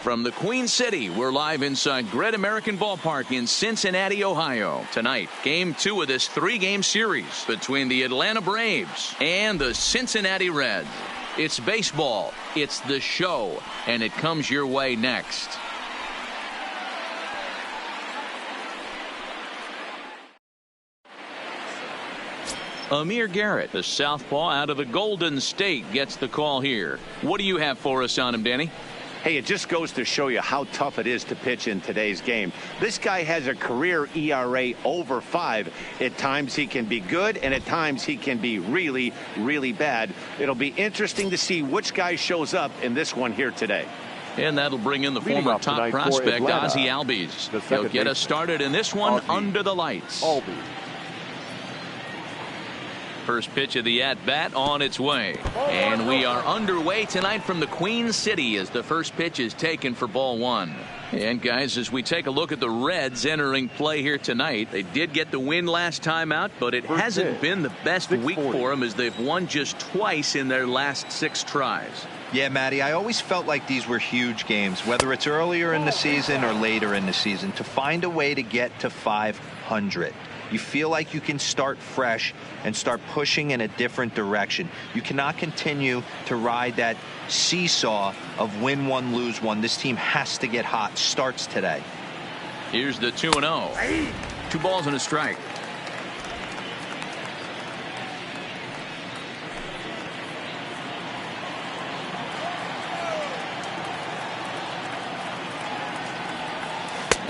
From the Queen City, we're live inside Great American Ballpark in Cincinnati, Ohio. Tonight, Game 2 of this 3-game series between the Atlanta Braves and the Cincinnati Reds. It's baseball, it's the show, and it comes your way next. Amir Garrett, the southpaw out of the Golden State, gets the call here. What do you have for us on him, Danny? Hey, it just goes to show you how tough it is to pitch in today's game. This guy has a career ERA over 5. At times he can be good, and at times he can be really, really bad. It'll be interesting to see which guy shows up in this one here today. And that'll bring in the former top prospect, Ozzie Albies. He'll get us started in this one under the lights. First pitch of the at-bat on its way. And we are underway tonight from the Queen City as the first pitch is taken for ball 1. And guys, as we take a look at the Reds entering play here tonight, they did get the win last time out, but it hasn't been the best week for them as they've won just twice in their last 6 tries. Yeah, Matty, I always felt like these were huge games, whether it's earlier in the season or later in the season, to find a way to get to 500. You feel like you can start fresh and start pushing in a different direction. You cannot continue to ride that seesaw of win one, lose one. This team has to get hot. Starts today. Here's the 2-0. 2 balls and a strike.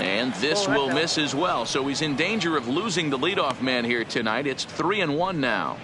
And this will miss as well, so he's in danger of losing the leadoff man here tonight. It's 3-1 now.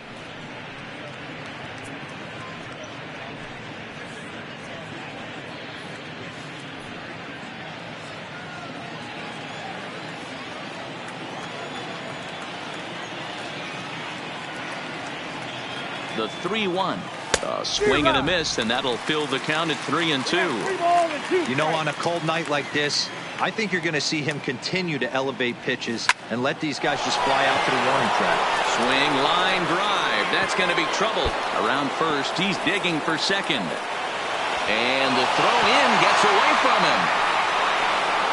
The 3-1. A swing and a miss, and that'll fill the count at 3-2. You know, on a cold night like this, I think you're going to see him continue to elevate pitches and let these guys just fly out to the warning track. Swing, line drive. That's going to be trouble. Around first, he's digging for second. And the throw in gets away from him.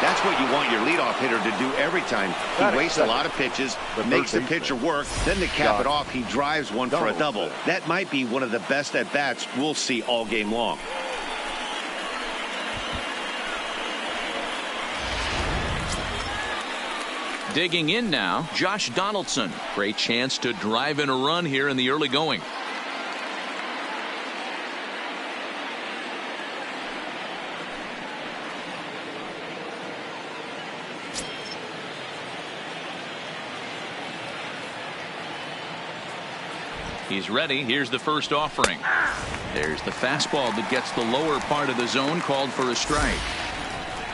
That's what you want your leadoff hitter to do every time. He wastes a lot of pitches, makes the pitcher work, then to cap it off, he drives one for a double. That might be one of the best at-bats we'll see all game long. Digging in now, Josh Donaldson. Great chance to drive in a run here in the early going. He's ready. Here's the first offering. There's the fastball that gets the lower part of the zone, called for a strike.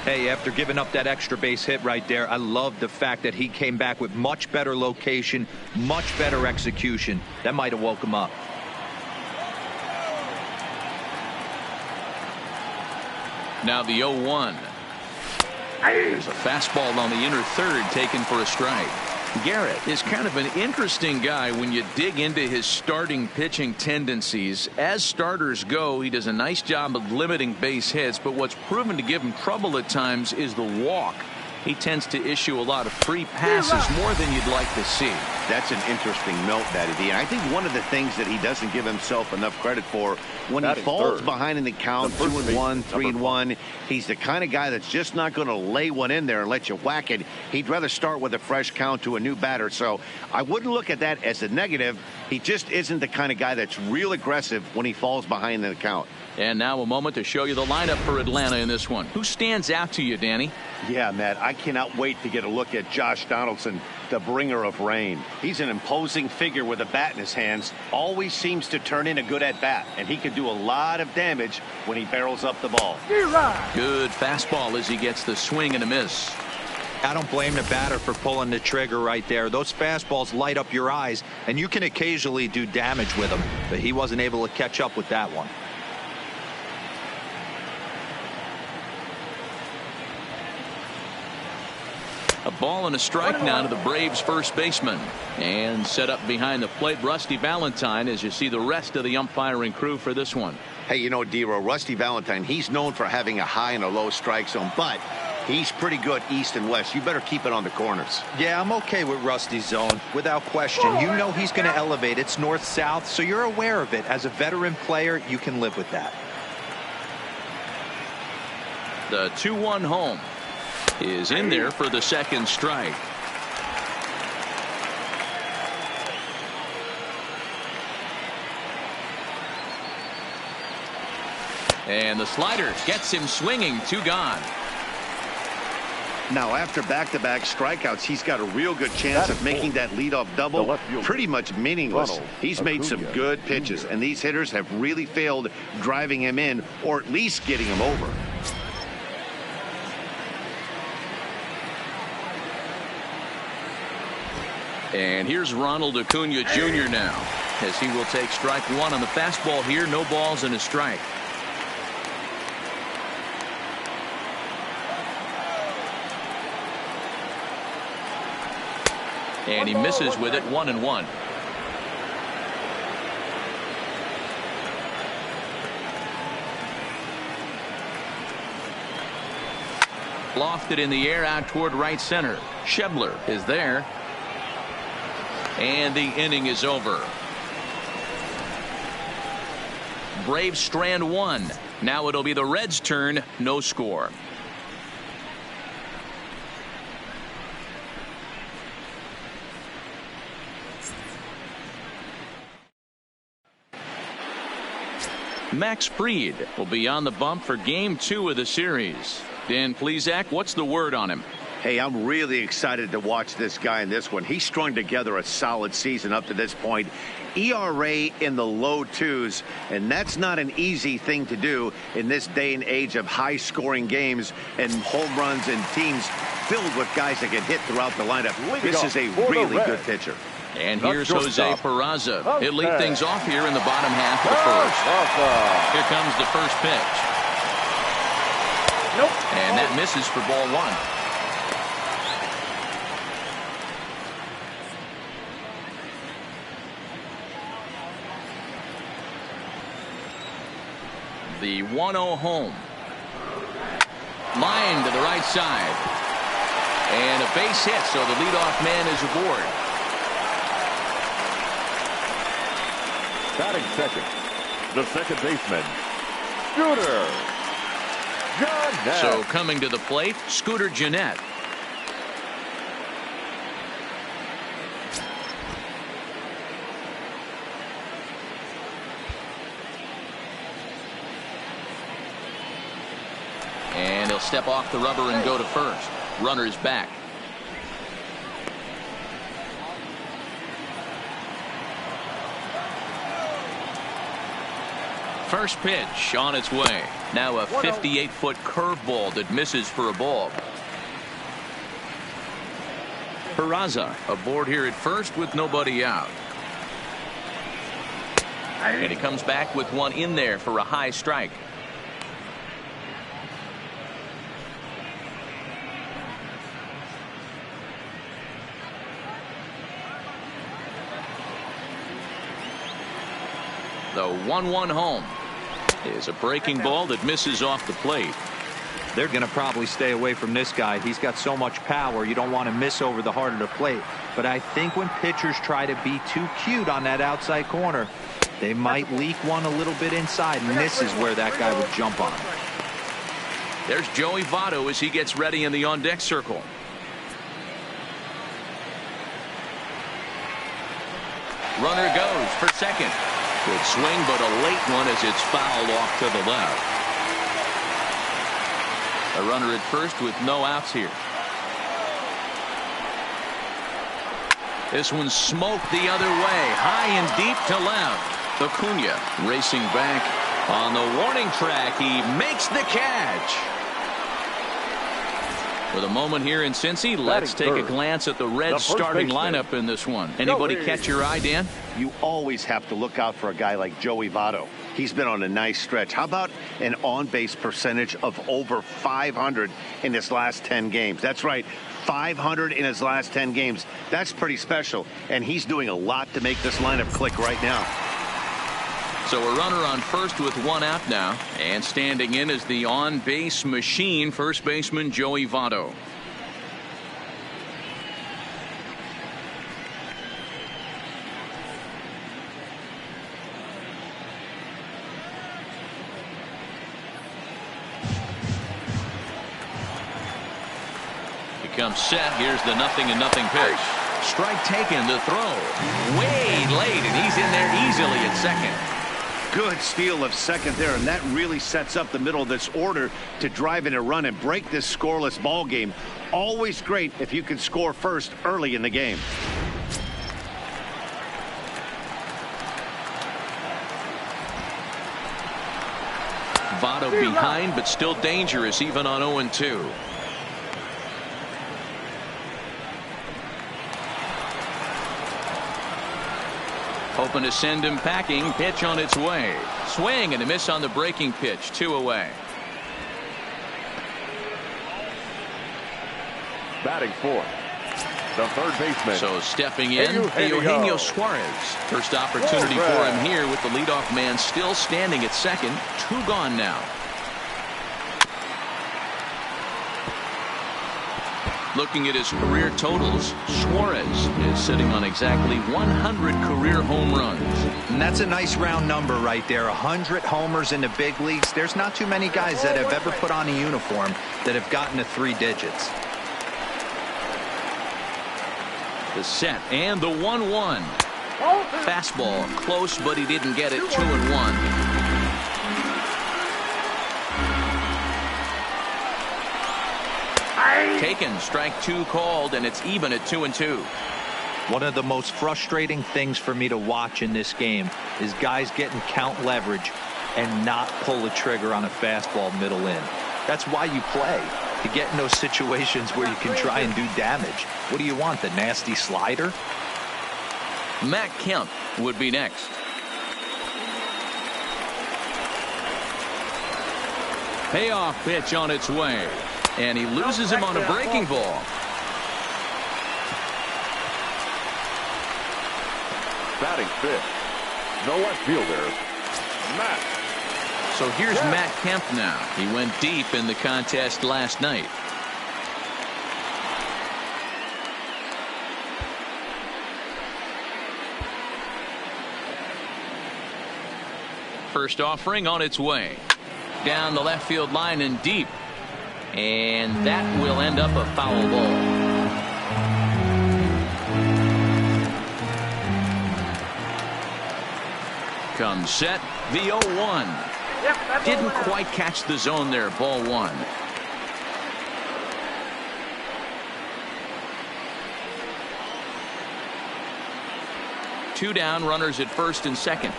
Hey, after giving up that extra base hit right there, I love the fact that he came back with much better location, much better execution. That might have woke him up. Now the 0-1. There's a fastball on the inner third taken for a strike. Garrett is kind of an interesting guy when you dig into his starting pitching tendencies. As starters go, he does a nice job of limiting base hits, but what's proven to give him trouble at times is the walk. He tends to issue a lot of free passes, more than you'd like to see. That's an interesting note, Matty D. And I think one of the things that he doesn't give himself enough credit for, when he falls behind in the count, 2-1, 3-1, he's the kind of guy that's just not going to lay one in there and let you whack it. He'd rather start with a fresh count to a new batter. So I wouldn't look at that as a negative. He just isn't the kind of guy that's real aggressive when he falls behind in the count. And now a moment to show you the lineup for Atlanta in this one. Who stands out to you, Danny? Yeah, Matt, I cannot wait to get a look at Josh Donaldson, the bringer of rain. He's an imposing figure with a bat in his hands. Always seems to turn in a good at-bat, and he can do a lot of damage when he barrels up the ball. Good fastball as he gets the swing and a miss. I don't blame the batter for pulling the trigger right there. Those fastballs light up your eyes, and you can occasionally do damage with them, but he wasn't able to catch up with that one. A ball and a strike now to the Braves first baseman. And set up behind the plate, Rusty Valentine, as you see the rest of the umpiring crew for this one. Hey, you know, D-Row, Rusty Valentine, he's known for having a high and a low strike zone, but he's pretty good east and west. You better keep it on the corners. Yeah, I'm okay with Rusty's zone, without question. You know he's going to elevate. It's north-south, so you're aware of it. As a veteran player, you can live with that. The 2-1 home is in there for the second strike. And the slider gets him swinging. 2 gone. Now, after back-to-back strikeouts, he's got a real good chance of making that leadoff double pretty much meaningless. He's made some good pitches, and these hitters have really failed driving him in or at least getting him over. And here's Ronald Acuna Jr. now, as he will take strike 1 on the fastball here. No balls and a strike. And he misses with it. 1-1. Lofted in the air out toward right center. Schebler is there. And the inning is over. Braves strand 1. Now it'll be the Reds' turn. No score. Max Fried will be on the bump for game 2 of the series. Dan Plesac, what's the word on him? Hey, I'm really excited to watch this guy in this one. He's strung together a solid season up to this point. ERA in the low 2s, and that's not an easy thing to do in this day and age of high-scoring games and home runs and teams filled with guys that can hit throughout the lineup. This is a really good pitcher. And here's Jose Peraza. He'll lead things off here in the bottom half of the first. Here comes the first pitch. And that misses for ball 1. The 1-0 home. Line to the right side. And a base hit, so the leadoff man is aboard. Batting second, the second baseman, Scooter Gennett. So coming to the plate, Scooter Gennett. And he'll step off the rubber and go to first. Runner's back. First pitch on its way. Now a 58-foot curveball that misses for a ball. Peraza aboard here at first with nobody out. And he comes back with one in there for a high strike. The 1-1 home is a breaking ball that misses off the plate. They're going to probably stay away from this guy. He's got so much power. You don't want to miss over the heart of the plate. But I think when pitchers try to be too cute on that outside corner, they might leak one a little bit inside, and this is where that guy would jump on. There's Joey Votto as he gets ready in the on-deck circle. Runner goes for second. Good swing, but a late one as it's fouled off to the left. A runner at first with no outs here. This one's smoked the other way, high and deep to left. Acuna racing back on the warning track. He makes the catch. With a moment here in Cincy, let's take a glance at the Reds starting lineup in this one. Anybody catch your eye, Dan? You always have to look out for a guy like Joey Votto. He's been on a nice stretch. How about an on-base percentage of over 500 in his last 10 games? That's right, 500 in his last 10 games. That's pretty special, and he's doing a lot to make this lineup click right now. So a runner on first with one out now, and standing in is the on-base machine, first baseman Joey Votto. He comes set. Here's the 0-0 pitch. Strike taken, the throw way late, and he's in there easily at second. Good steal of second there, and that really sets up the middle of this order to drive in a run and break this scoreless ball game. Always great if you can score first early in the game. Votto behind, but still dangerous even on 0-2. Hoping to send him packing. Pitch on its way. Swing and a miss on the breaking pitch. 2 away. Batting fourth, the third baseman. So stepping in, Eugenio Suarez. First opportunity for him here with the leadoff man still standing at second. 2 gone now. Looking at his career totals, Suarez is sitting on exactly 100 career home runs. And that's a nice round number right there. 100 homers in the big leagues. There's not too many guys that have ever put on a uniform that have gotten to 3 digits. The set and the 1-1. Fastball close, but he didn't get it. 2-1. Taken, strike 2 called, and it's even at 2-2. One of the most frustrating things for me to watch in this game is guys getting count leverage and not pull the trigger on a fastball middle in. That's why you play, to get in those situations where you can try and do damage. What do you want, the nasty slider? Matt Kemp would be next. Payoff pitch on its way. And he loses him on a breaking ball. Batting fifth, the left fielder, Matt. So here's Matt Kemp now. He went deep in the contest last night. First offering on its way. Down the left field line and deep. And that will end up a foul ball. Comes set, the 0-1. Didn't quite catch the zone there, ball 1. Two down, runners at first and second.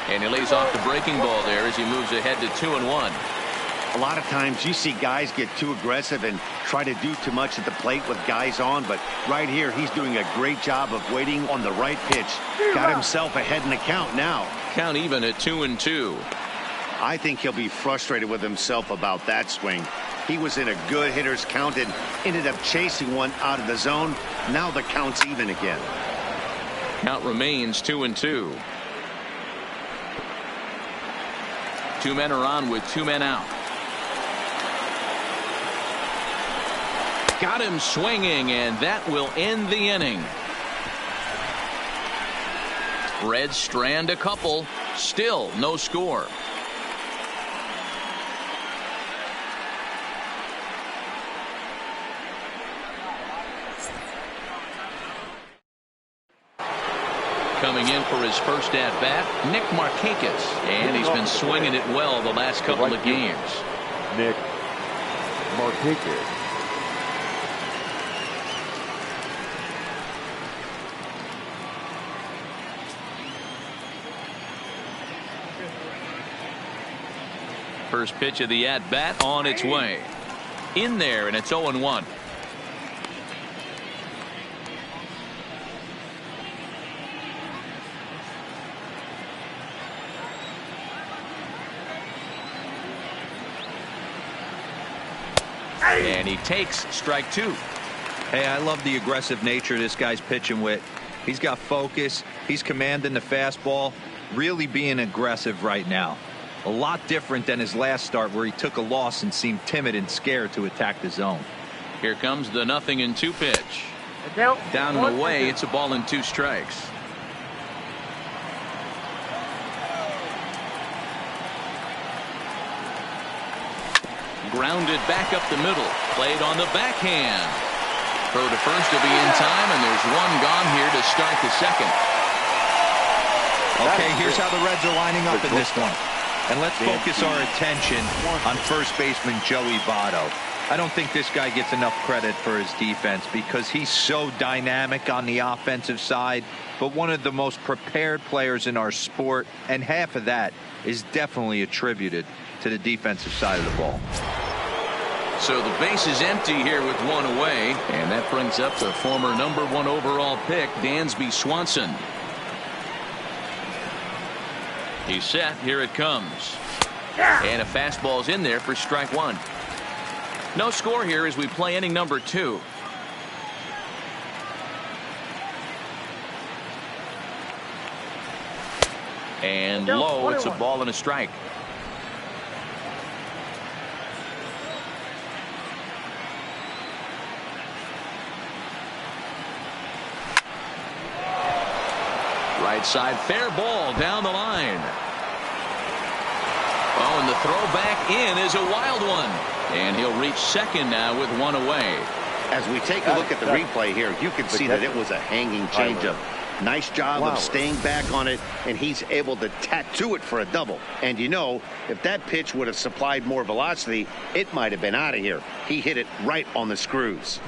And he lays off the breaking ball there as he moves ahead to 2-1. A lot of times you see guys get too aggressive and try to do too much at the plate with guys on, but right here he's doing a great job of waiting on the right pitch. Got himself ahead in the count now. Count even at 2-2. I think he'll be frustrated with himself about that swing. He was in a good hitter's count and ended up chasing one out of the zone. Now the count's even again. Count remains 2-2. 2 men are on with 2 men out. Got him swinging, and that will end the inning. Reds strand a couple. Still no score. Coming in for his first at-bat, Nick Markakis, and he's been swinging it well the last couple of games. Nick Markakis. First pitch of the at-bat on its way. In there, and it's 0-1. And he takes strike 2. Hey, I love the aggressive nature this guy's pitching with. He's got focus. He's commanding the fastball, really being aggressive right now. A lot different than his last start where he took a loss and seemed timid and scared to attack the zone. Here comes the 0-2 pitch. Down and away. It's a ball and 2 strikes. Grounded back up the middle. Played on the backhand. Throw to first will be in time, and there's one gone here to start the second. Okay, here's how the Reds are lining up in this one. And let's focus our attention on first baseman Joey Votto. I don't think this guy gets enough credit for his defense because he's so dynamic on the offensive side, but one of the most prepared players in our sport, and half of that is definitely attributed to the defensive side of the ball. So the base is empty here with one away, and that brings up the former #1 overall pick, Dansby Swanson. He's set. Here it comes. And a fastball's in there for strike 1. No score here as we play inning number 2. And low. It's a ball and a strike. Right side, fair ball down the line. Oh, and the throw back in is a wild one. And he'll reach second now with one away. As we take a look at the replay here, you can see that it was a hanging changeup. Nice job of staying back on it, and he's able to tattoo it for a double. And you know, if that pitch would have supplied more velocity, it might have been out of here. He hit it right on the screws.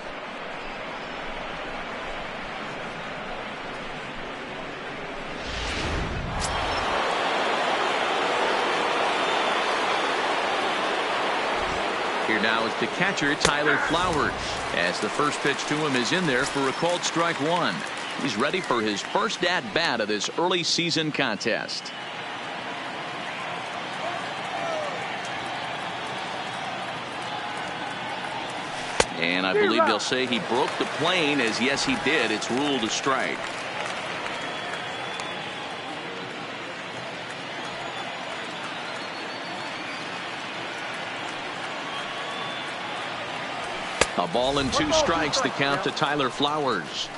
Here now is the catcher, Tyler Flowers, as the first pitch to him is in there for a called strike 1. He's ready for his first at-bat of this early season contest. And I believe they'll say he broke the plane, as yes he did. It's ruled a strike. A ball and 2 strikes, the count to Tyler Flowers.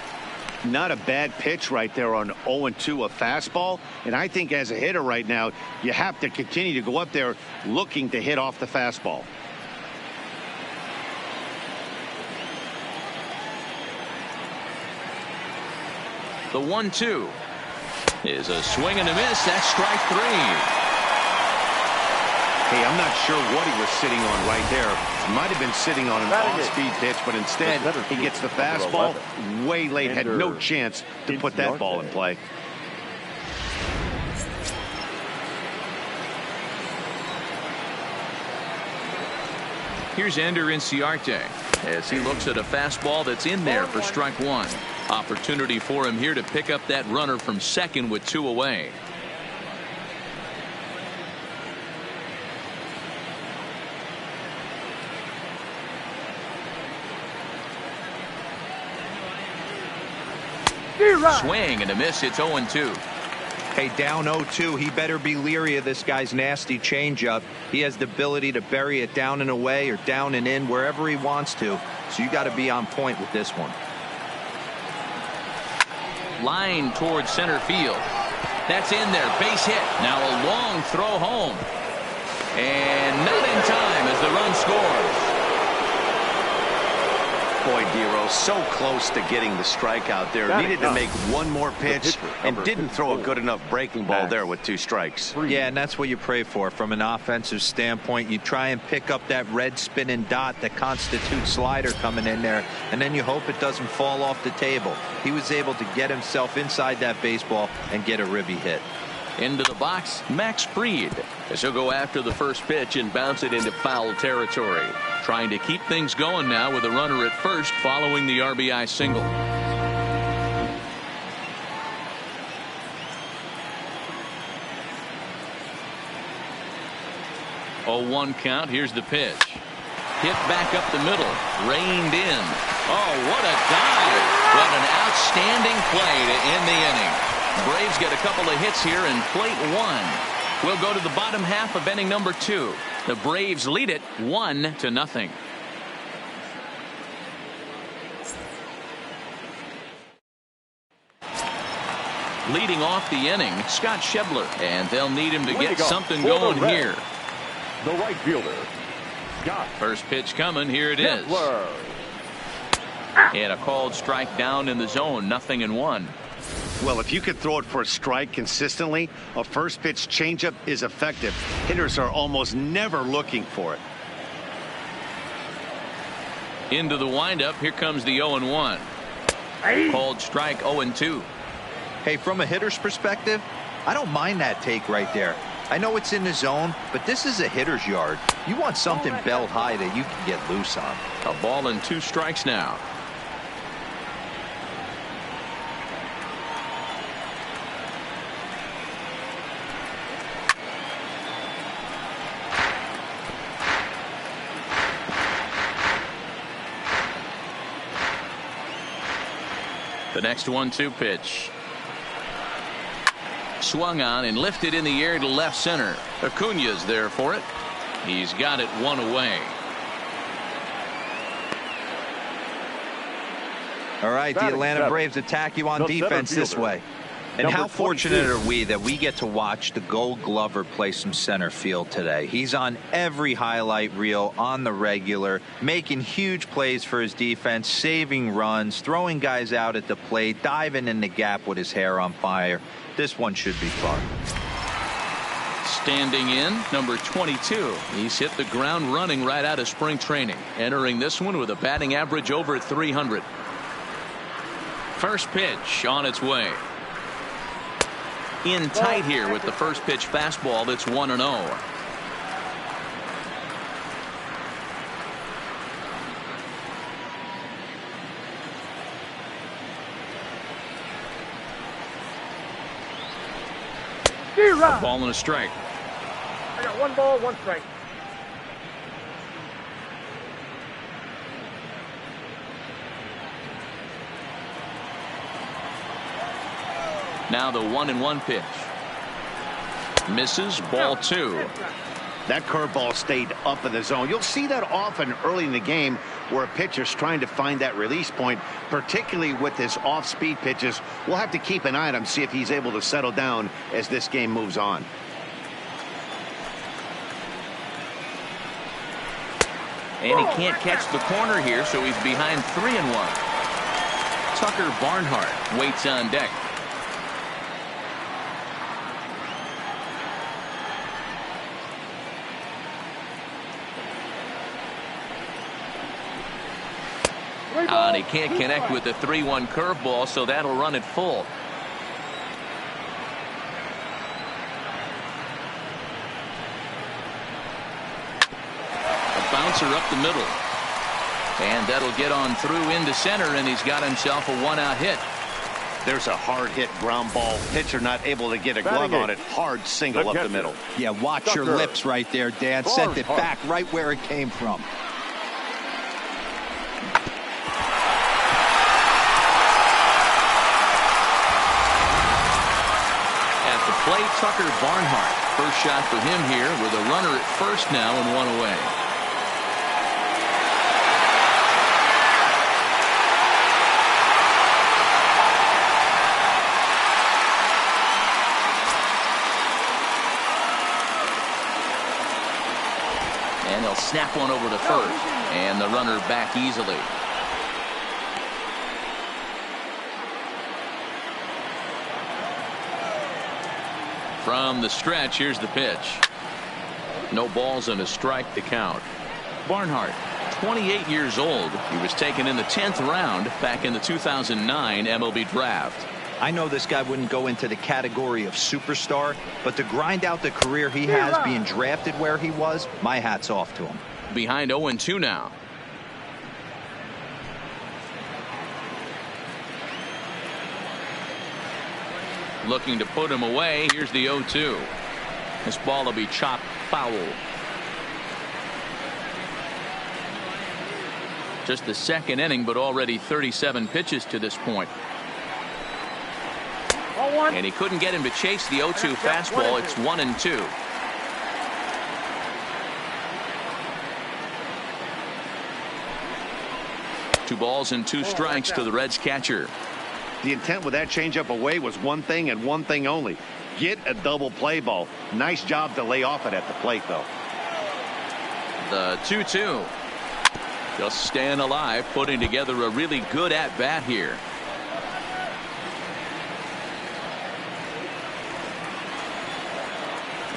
Not a bad pitch right there on 0-2, a fastball. And I think as a hitter right now, you have to continue to go up there looking to hit off the fastball. The 1-2 is a swing and a miss. That's strike 3. Hey, I'm not sure what he was sitting on right there. Might have been sitting on an off-speed pitch, but instead he gets the fastball way late. Had no chance to put that ball in play. Here's Ender Inciarte as he looks at a fastball that's in there for strike 1. Opportunity for him here to pick up that runner from second with 2 away. Swing and a miss. It's 0-2. Hey, down 0-2. He better be leery of this guy's nasty changeup. He has the ability to bury it down and away or down and in wherever he wants to. So you got to be on point with this one. Line towards center field. That's in there. Base hit. Now a long throw home. And not in time as the run scores. Boy, Dero, so close to getting the strikeout there. Needed to make one more pitch and didn't throw a good enough breaking ball there with 2 strikes. Yeah, and that's what you pray for from an offensive standpoint. You try and pick up that red spinning dot that constitutes slider coming in there, and then you hope it doesn't fall off the table. He was able to get himself inside that baseball and get a ribby hit. Into the box, Max Fried, as he'll go after the first pitch and bounce it into foul territory. Trying to keep things going now with a runner at first following the RBI single. 0-1 count. Here's the pitch. Hit back up the middle. Reined in. Oh, what a dive. What an outstanding play to end the inning. Braves get a couple of hits here and plate one. We'll go to the bottom half of inning number 2. The Braves lead it 1-0. Leading off the inning, Scott Schebler, and they'll need him to get something going here. The right fielder, Scott. First pitch coming. Here it is. And a called strike down in the zone. 0-1. Well, if you could throw it for a strike consistently, a first pitch changeup is effective. Hitters are almost never looking for it. Into the windup. Here comes the 0-1. Called strike. 0-2. Hey, from a hitter's perspective, I don't mind that take right there. I know it's in the zone, but this is a hitter's yard. You want something belt high that you can get loose on. A ball and 2 strikes now. The next 1-2 pitch. Swung on and lifted in the air to left center. Acuna's there for it. He's got it 1 away. All right, the Atlanta Braves attack you on defense this way. And how fortunate are we that we get to watch the Gold Glover play some center field today. He's on every highlight reel on the regular, making huge plays for his defense, saving runs, throwing guys out at the plate, diving in the gap with his hair on fire. This one should be fun. Standing in, number 22. He's hit the ground running right out of spring training. Entering this one with a batting average over 300. First pitch on its way. In tight here with the first pitch fastball. That's 1-0. A ball and a strike. I got 1 ball, 1 strike. Now the 1-1 pitch. Misses. Ball 2. That curveball stayed up in the zone. You'll see that often early in the game where a pitcher's trying to find that release point, particularly with his off-speed pitches. We'll have to keep an eye on him, see if he's able to settle down as this game moves on. And he can't catch the corner here, so he's behind 3-1. Tucker Barnhart waits on deck. And he can't connect with the 3-1 curveball, so that'll run it full. A bouncer up the middle. And that'll get on through into center, and he's got himself a 1-out hit. There's a hard hit ground ball. Pitcher not able to get a glove on it. Hard single up the middle. Yeah, watch your lips right there, Dan. Sent it back right where it came from. Play Tucker Barnhart. First shot for him here with a runner at first now and 1 away. And he'll snap one over to first. And the runner back easily. From the stretch, here's the pitch. No balls and a strike to count. Barnhart, 28 years old. He was taken in the 10th round back in the 2009 MLB draft. I know this guy wouldn't go into the category of superstar, but to grind out the career he has being drafted where he was, my hat's off to him. Behind 0-2 now. Looking to put him away. Here's the 0-2. This ball will be chopped foul. Just the second inning, but already 37 pitches to this point. And he couldn't get him to chase the 0-2 fastball. It's 1-2. Two balls and two strikes to the Reds catcher. The intent with that changeup away was one thing and one thing only. Get a double play ball. Nice job to lay off it at the plate, though. The 2-2. Just staying alive, putting together a really good at-bat here.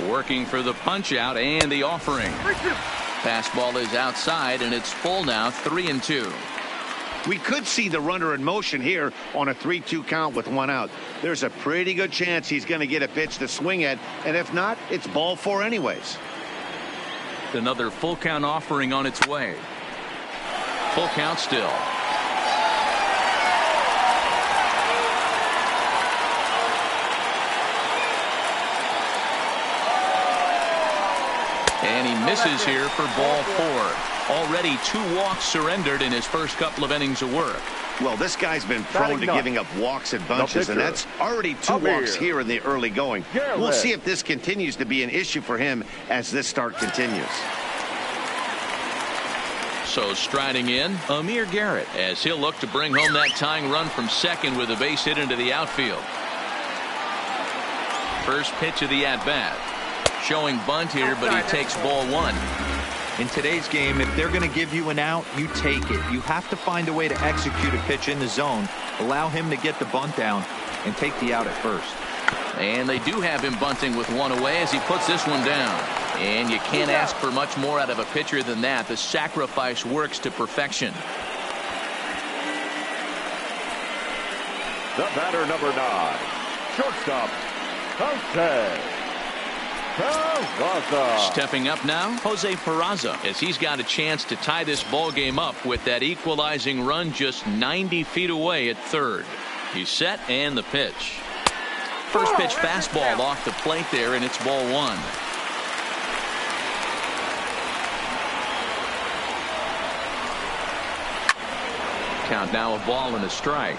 Working for the punch-out and the offering. Fastball is outside, and it's full now, 3-2. We could see the runner in motion here on a 3-2 count with one out. There's a pretty good chance he's going to get a pitch to swing at, and if not, it's ball four anyways. Another full count offering on its way. Full count still. And he misses here for ball four. Already 2 walks surrendered in his first couple of innings of work. Well, this guy's been prone to giving up walks and bunches, and that's already 2 walks here in the early going. We'll see if this continues to be an issue for him as this start continues. So striding in, Amir Garrett, as he'll look to bring home that tying run from second with a base hit into the outfield. First pitch of the at-bat. Showing bunt here, but he takes ball one. In today's game, if they're going to give you an out, you take it. You have to find a way to execute a pitch in the zone, allow him to get the bunt down, and take the out at first. And they do have him bunting with one away as he puts this one down. And you can't ask for much more out of a pitcher than that. The sacrifice works to perfection. The batter, number 9, shortstop, Jose Peraza. Stepping up now, Jose Peraza, as he's got a chance to tie this ball game up with that equalizing run just 90 feet away at third. He's set, and the pitch. First pitch fastball off the plate there, and it's ball one. Count now, a ball and a strike.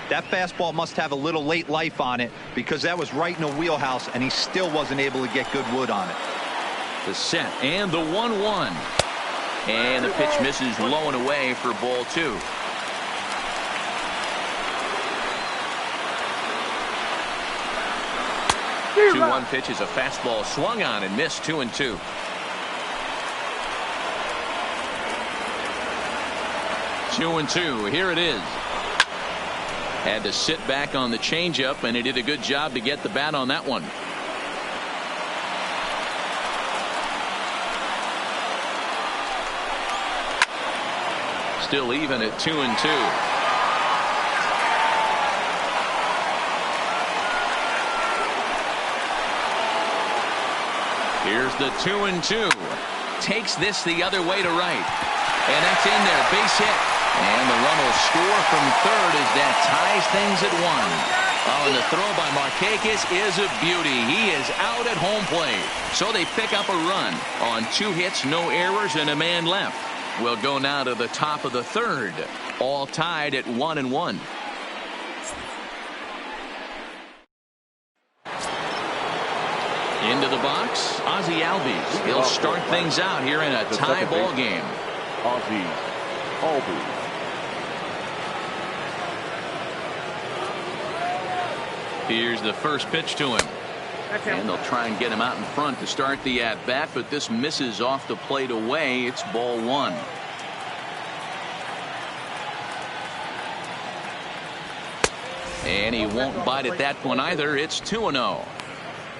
That fastball must have a little late life on it, because that was right in the wheelhouse, and he still wasn't able to get good wood on it. The set and the 1-1. And the pitch misses low and away for ball two. The 2-1 pitch is a fastball swung on and missed, 2-2. Two and two. Here it is. Had to sit back on the changeup, and he did a good job to get the bat on that one. Still even at 2-2. Here's the 2-2. Takes this the other way to right. And that's in there. Base hit. And the run will score from third as that ties things at 1. Oh, and the throw by Markakis is a beauty. He is out at home plate. So they pick up a run on 2 hits, no errors, and a man left. We'll go now to the top of the third. All tied at 1-1. Into the box, Ozzie Albies. He'll start things out here in a tie ball game. Ozzie Albies. Here's the first pitch to him. And they'll try and get him out in front to start the at-bat, but this misses off the plate away. It's ball one. And he won't bite at that one either. It's 2-0.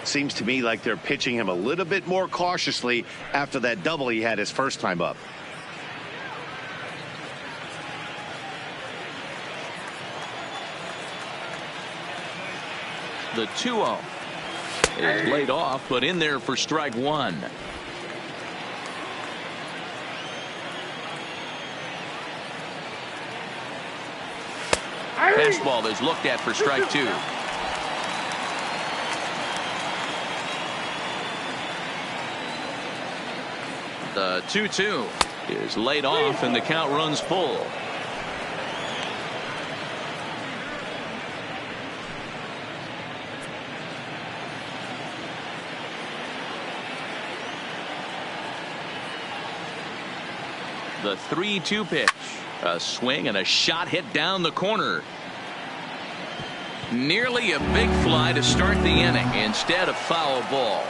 Seems to me like they're pitching him a little bit more cautiously after that double he had his first time up. The 2-0 is laid off, but in there for strike one. Fastball is looked at for strike two. The 2-2. is laid off and the count runs full. The 3-2 pitch. A swing and a shot hit down the corner. Nearly a big fly to start the inning. Instead, a foul ball.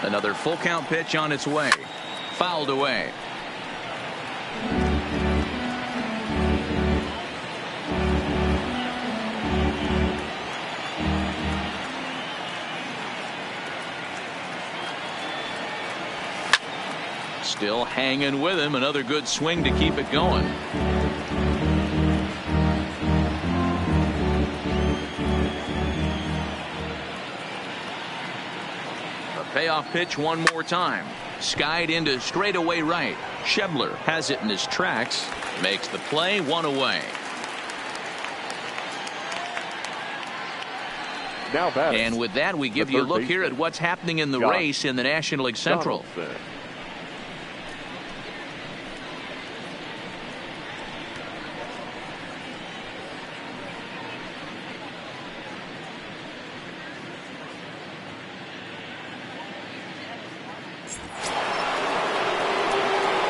Another full count pitch on its way. Fouled away. Still hanging with him. Another good swing to keep it going. A payoff pitch one more time. Skied into straightaway right. Schebler has it in his tracks. Makes the play, one away. Now batting. And with that, we give you a look here at what's happening in the race in the National League Central.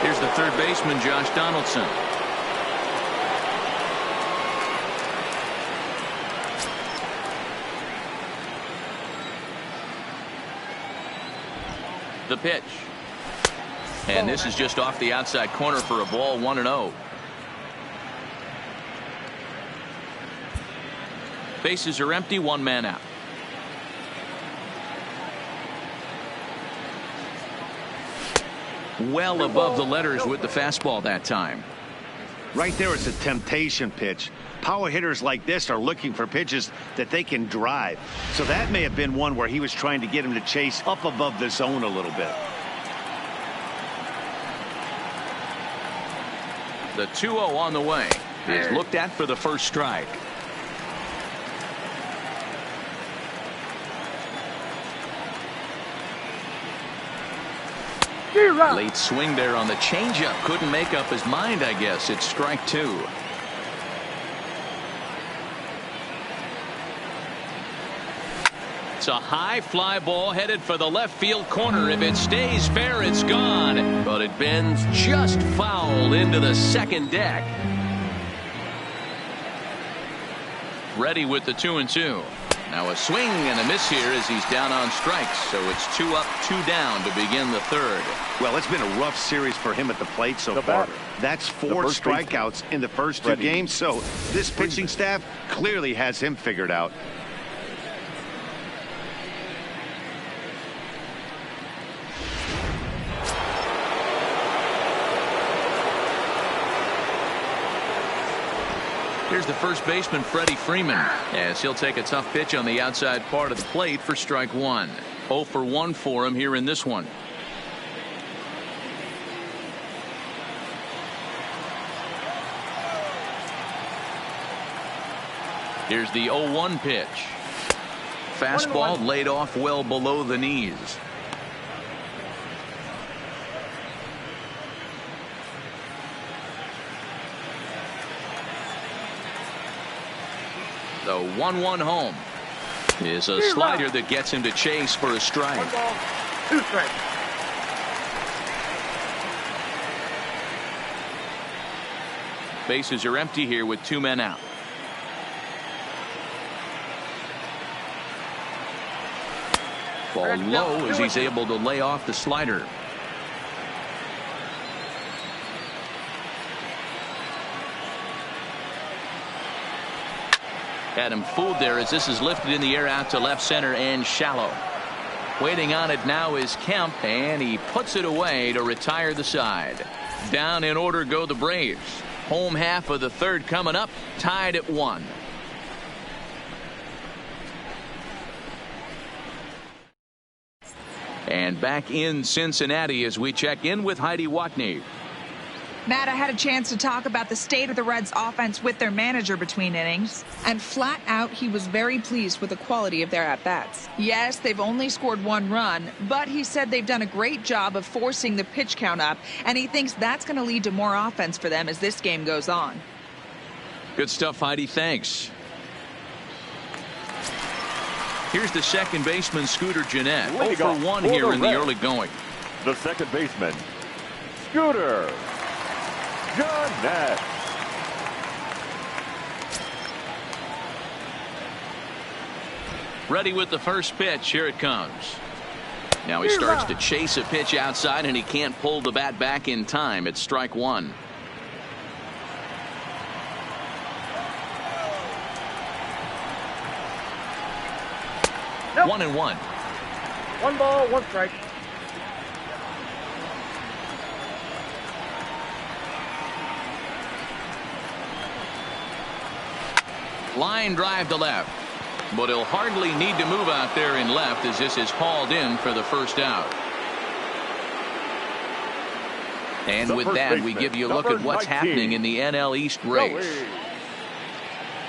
Here's the third baseman, Josh Donaldson. The pitch. And this is just off the outside corner for a ball, 1-0. Bases are empty, one man out. Well above the letters with the fastball that time. Right there, it's a temptation pitch. Power hitters like this are looking for pitches that they can drive. So that may have been one where he was trying to get him to chase up above the zone a little bit. The 2-0 on the way is looked at for the first strike. Late swing there on the changeup. Couldn't make up his mind, I guess. It's strike two. It's a high fly ball headed for the left field corner. If it stays fair, it's gone. But it bends just foul into the second deck. Ready with the 2-2. Now a swing and a miss here as he's down on strikes. So it's 2 up, 2 down to begin the third. Well, it's been a rough series for him at the plate so far. That's 4 strikeouts in the first 2 games. So this pitching staff clearly has him figured out. Here's the first baseman, Freddie Freeman, as he'll take a tough pitch on the outside part of the plate for strike one. 0 for 1 for him here in this one. Here's the 0-1 pitch. Fastball laid off well below the knees. The 1-1 home is a slider that gets him to chase for a strike. 1 ball, 2 strikes. Bases are empty here with 2 men out. Ball low as he's able to lay off the slider. Had him fooled there as this is lifted in the air out to left center and shallow. Waiting on it now is Kemp, and he puts it away to retire the side. Down in order go the Braves. Home half of the third coming up, tied at 1. And back in Cincinnati as we check in with Heidi Watney. Matt, I had a chance to talk about the state of the Reds' offense with their manager between innings, and flat out, he was very pleased with the quality of their at-bats. Yes, they've only scored 1 run, but he said they've done a great job of forcing the pitch count up, and he thinks that's going to lead to more offense for them as this game goes on. Good stuff, Heidi. Thanks. Here's the second baseman, Scooter Gennett. 0 for 1 here in the early going. The second baseman, Scooter Gennett. Ready with the first pitch. Here it comes. Now he starts to chase a pitch outside, and he can't pull the bat back in time. It's strike 1. Nope. 1-1. 1 ball, 1 strike. Line drive to left, but he'll hardly need to move out there in left as this is hauled in for the first out. And with that, we give you a look at what's happening in the NL East race.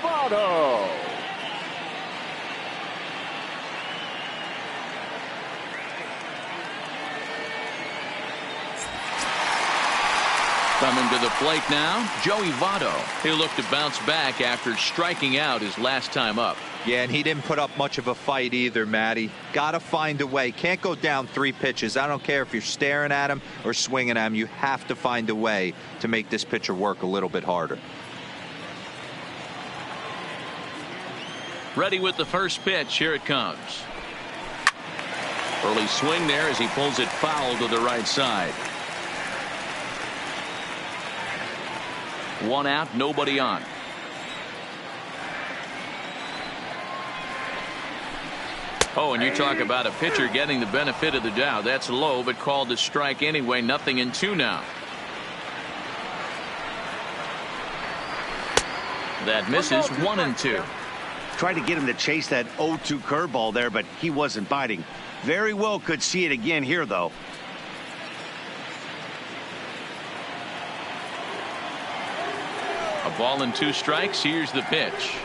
Votto. Coming to the plate now, Joey Votto. He'll look to bounce back after striking out his last time up. Yeah, and he didn't put up much of a fight either, Matty. Got to find a way. Can't go down 3 pitches. I don't care if you're staring at him or swinging at him. You have to find a way to make this pitcher work a little bit harder. Ready with the first pitch. Here it comes. Early swing there as he pulls it foul to the right side. 1 out, nobody on. Oh, and you talk about a pitcher getting the benefit of the doubt. That's low, but called a strike anyway. 0-2 now. That misses. 1-2. Tried to get him to chase that 0-2 curveball there, but he wasn't biting. Very well could see it again here, though. A ball and 2 strikes. Here's the pitch.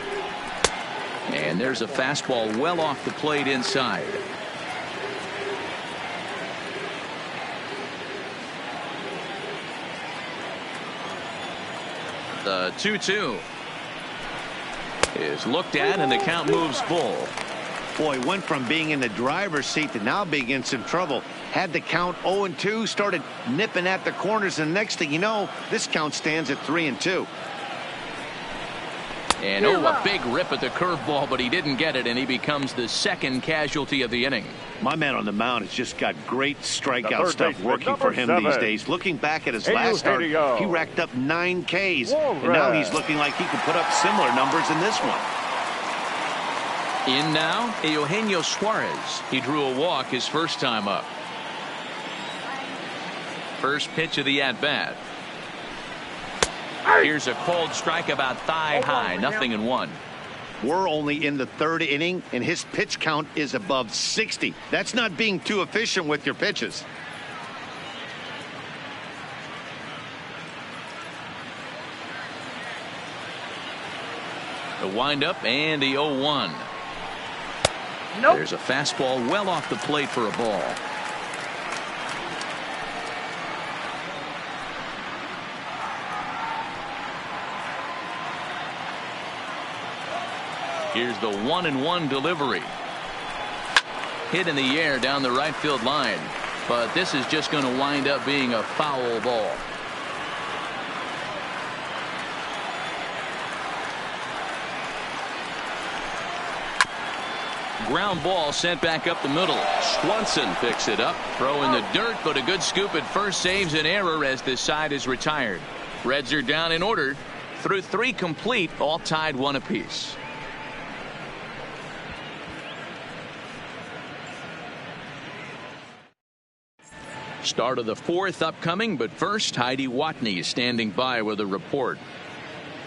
And there's a fastball well off the plate inside. The 2-2 is looked at, and the count moves full. Boy, went from being in the driver's seat to now being in some trouble. Had the count 0-2, started nipping at the corners, and next thing you know, this count stands at 3-2. And a big rip at the curveball, but he didn't get it, and he becomes the second casualty of the inning. My man on the mound has just got great strikeout stuff working for him these days. Looking back at his last start, he racked up 9 Ks, and now he's looking like he could put up similar numbers in this one. In now, Eugenio Suarez. He drew a walk his first time up. First pitch of the at-bat. Here's a cold strike about thigh high. 0-1. We're only in the 3rd inning, and his pitch count is above 60. That's not being too efficient with your pitches. The windup and the 0-1. Nope. There's a fastball well off the plate for a ball. Here's the 1-1 delivery. Hit in the air down the right field line, but this is just going to wind up being a foul ball. Ground ball sent back up the middle. Swanson picks it up. Throw in the dirt, but a good scoop at first saves an error as this side is retired. Reds are down in order through 3 complete, all tied 1 apiece. Start of the 4th upcoming, but first Heidi Watney is standing by with a report.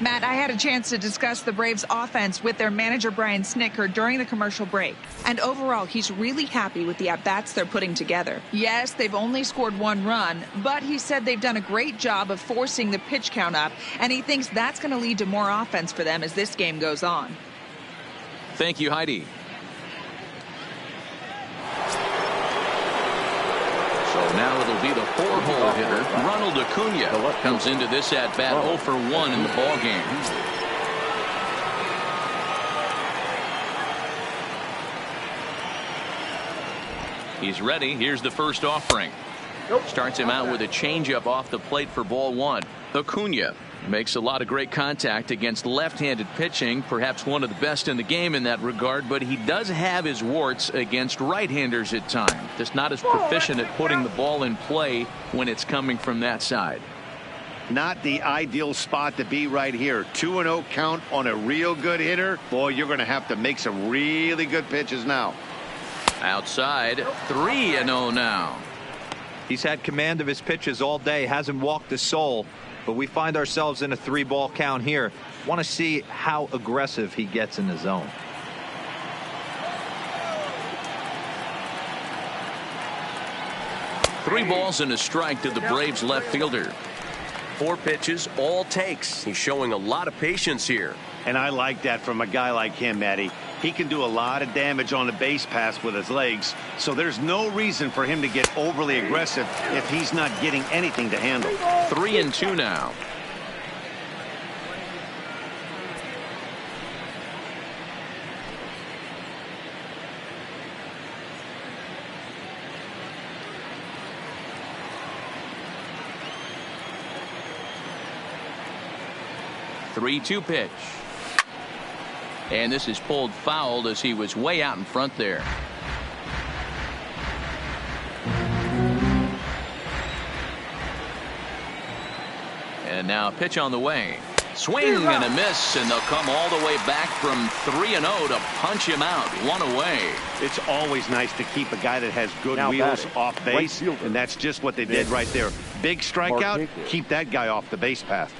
Matt, I had a chance to discuss the Braves offense with their manager Brian Snitker during the commercial break. And overall, he's really happy with the at-bats they're putting together. Yes, they've only scored 1 run, but he said they've done a great job of forcing the pitch count up, and he thinks that's going to lead to more offense for them as this game goes on. Thank you, Heidi. So now it'll be the 4-hole hitter, Ronald Acuna, comes into this at-bat 0 for 1 in the ballgame. He's ready. Here's the first offering. Starts him out with a changeup off the plate for ball 1. Acuna makes a lot of great contact against left-handed pitching, perhaps one of the best in the game in that regard, but he does have his warts against right-handers at times. Just not as proficient at putting the ball in play when it's coming from that side. Not the ideal spot to be right here. 2-0 count on a real good hitter. Boy, you're going to have to make some really good pitches now. Outside, 3-0 now. He's had command of his pitches all day, hasn't walked a soul. But we find ourselves in a 3-ball count here. Want to see how aggressive he gets in the zone. Three balls and a strike to the Braves left fielder. 4 pitches, all takes. He's showing a lot of patience here. And I like that from a guy like him, Matty. He can do a lot of damage on the base pass with his legs, so there's no reason for him to get overly aggressive if he's not getting anything to handle. 3-2 now. Three-two pitch. And this is pulled foul as he was way out in front there. And now a pitch on the way. Swing and a miss, and they'll come all the way back from 3-0 to punch him out. 1 away. It's always nice to keep a guy that has good wheels off base, and that's just what they did right there. Big strikeout, keep that guy off the base path.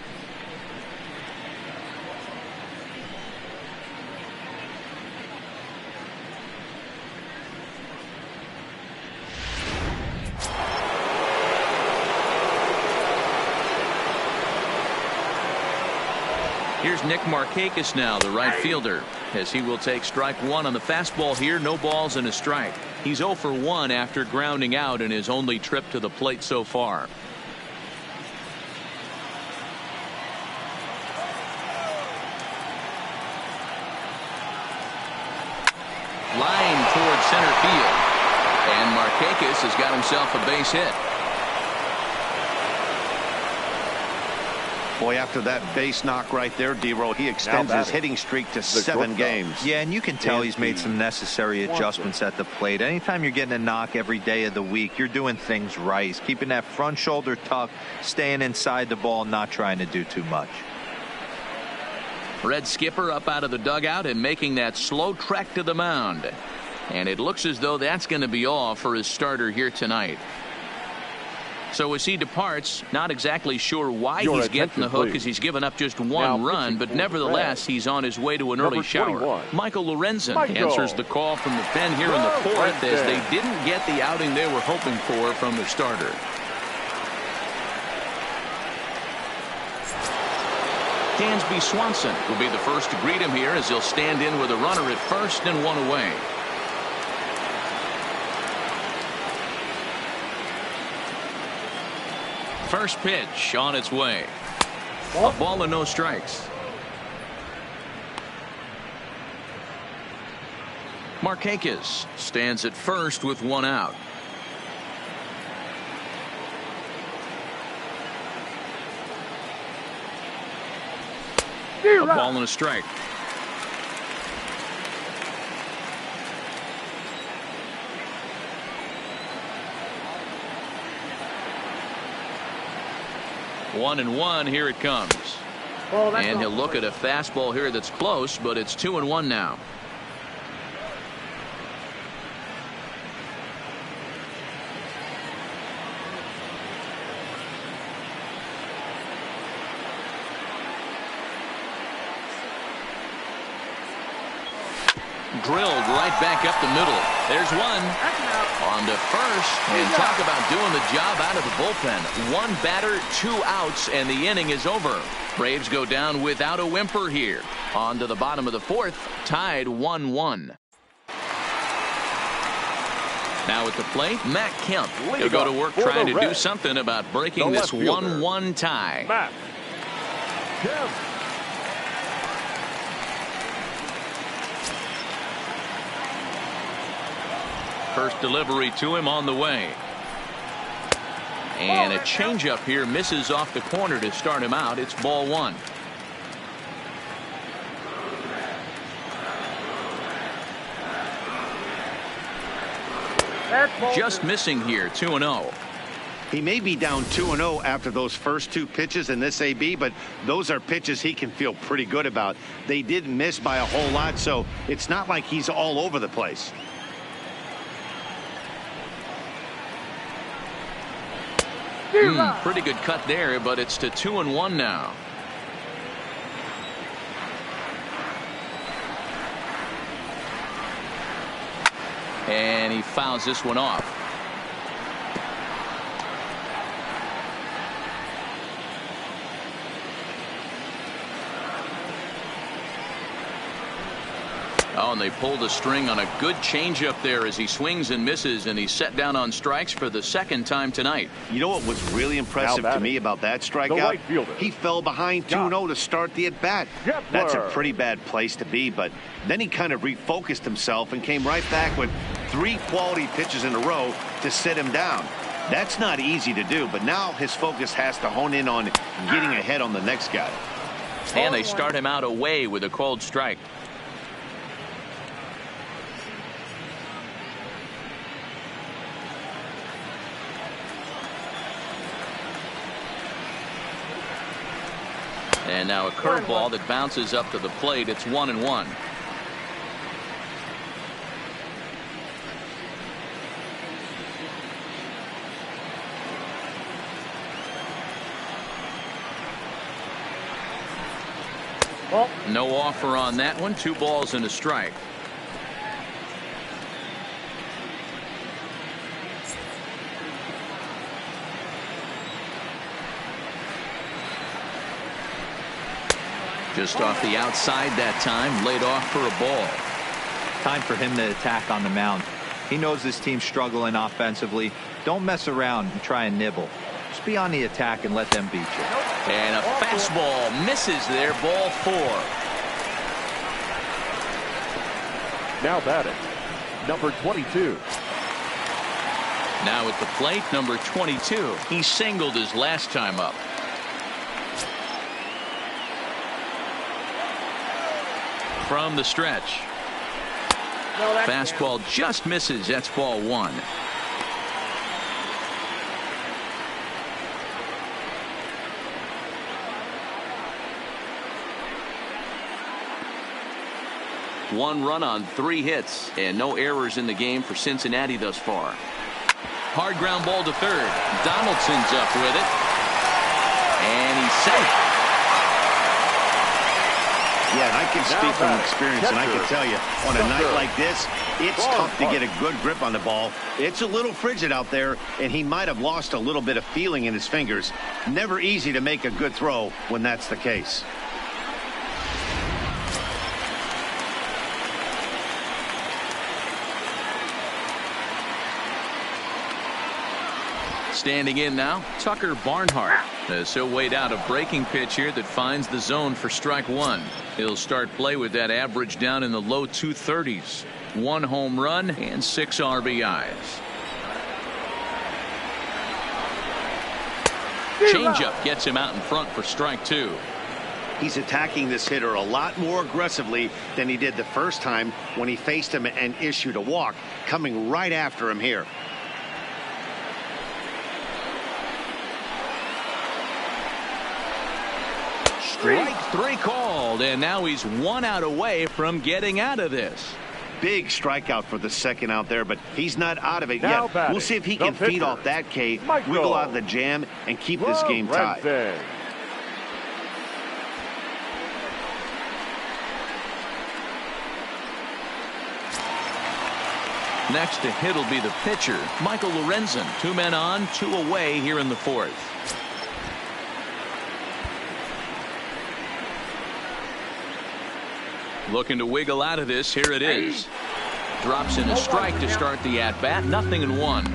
Here's Nick Markakis now, the right fielder, as he will take strike 1 on the fastball here. No balls and a strike. He's 0 for 1 after grounding out in his only trip to the plate so far. Line toward center field. And Markakis has got himself a base hit. Boy, after that base knock right there, D-Roll, he extends his hitting streak to 7 games. Yeah, and you can tell he's made some necessary adjustments at the plate. Anytime you're getting a knock every day of the week, you're doing things right. He's keeping that front shoulder tucked, staying inside the ball, not trying to do too much. Red Skipper up out of the dugout and making that slow trek to the mound. And it looks as though that's going to be all for his starter here tonight. So as he departs, not exactly sure why he's getting the hook, as he's given up just 1 run, but nevertheless he's on his way to an early shower. Michael Lorenzen answers the call from the pen here in the 4th, as they didn't get the outing they were hoping for from the starter. Dansby Swanson will be the first to greet him here, as he'll stand in with a runner at first and 1 away. First pitch on its way. A ball and no strikes. Markakis stands at first with 1 out. A ball and a strike. One and 1, here it comes. And he'll look at a fastball here that's close, but it's 2-1 now. Drilled right back up the middle. There's one. On to first. And talk about doing the job out of the bullpen. One batter, 2 outs, and the inning is over. Braves go down without a whimper here. On to the bottom of the 4th. Tied 1-1. Now at the plate, Matt Kemp. He'll go to work trying to do something about breaking this 1-1 tie. Matt Kemp. First delivery to him on the way. And a changeup here misses off the corner to start him out. It's ball 1. Just missing here, 2-0. He may be down 2-0 after those first 2 pitches in this AB, but those are pitches he can feel pretty good about. They didn't miss by a whole lot, so it's not like he's all over the place. Pretty good cut there, but it's to 2-1 now. And he fouls this one off. Oh, and they pulled a string on a good changeup there as he swings and misses, and he's set down on strikes for the 2nd time tonight. You know what was really impressive to me about that strikeout? He fell behind 2-0 to start the at-bat. That's a pretty bad place to be, but then he kind of refocused himself and came right back with 3 quality pitches in a row to sit him down. That's not easy to do, but now his focus has to hone in on getting ahead on the next guy. And they start him out away with a called strike. And now a curveball that bounces up to the plate. It's 1-1. No offer on that one. 2 balls and a strike. Just off the outside that time, laid off for a ball. Time for him to attack on the mound. He knows this team's struggling offensively. Don't mess around and try and nibble. Just be on the attack and let them beat you. And a fastball misses there, ball 4. Now batting, number 22. Now at the plate, number 22. He singled his last time up. From the stretch. Fastball just misses. That's ball 1. One run on 3 hits and no errors in the game for Cincinnati thus far. Hard ground ball to third. Donaldson's up with it. And he's safe. Yeah, and I can speak from experience, and I can tell you, on a night like this, it's tough to get a good grip on the ball. It's a little frigid out there, and he might have lost a little bit of feeling in his fingers. Never easy to make a good throw when that's the case. Standing in now, Tucker Barnhart. As he'll wait out a breaking pitch here that finds the zone for strike 1. He'll start play with that average down in the low 230s. 1 home run and 6 RBIs. Changeup gets him out in front for strike 2. He's attacking this hitter a lot more aggressively than he did the first time when he faced him and issued a walk, coming right after him here. Strike 3 called, and now he's 1 out away from getting out of this. Big strikeout for the second out there, but he's not out of it yet. We'll see if he can feed off that K, wiggle out of the jam, and keep this game tied. Next to hit will be the pitcher, Michael Lorenzen. 2 men on, 2 away here in the 4th. Looking to wiggle out of this. Here it is. Drops in a strike to start the at-bat. 0-1.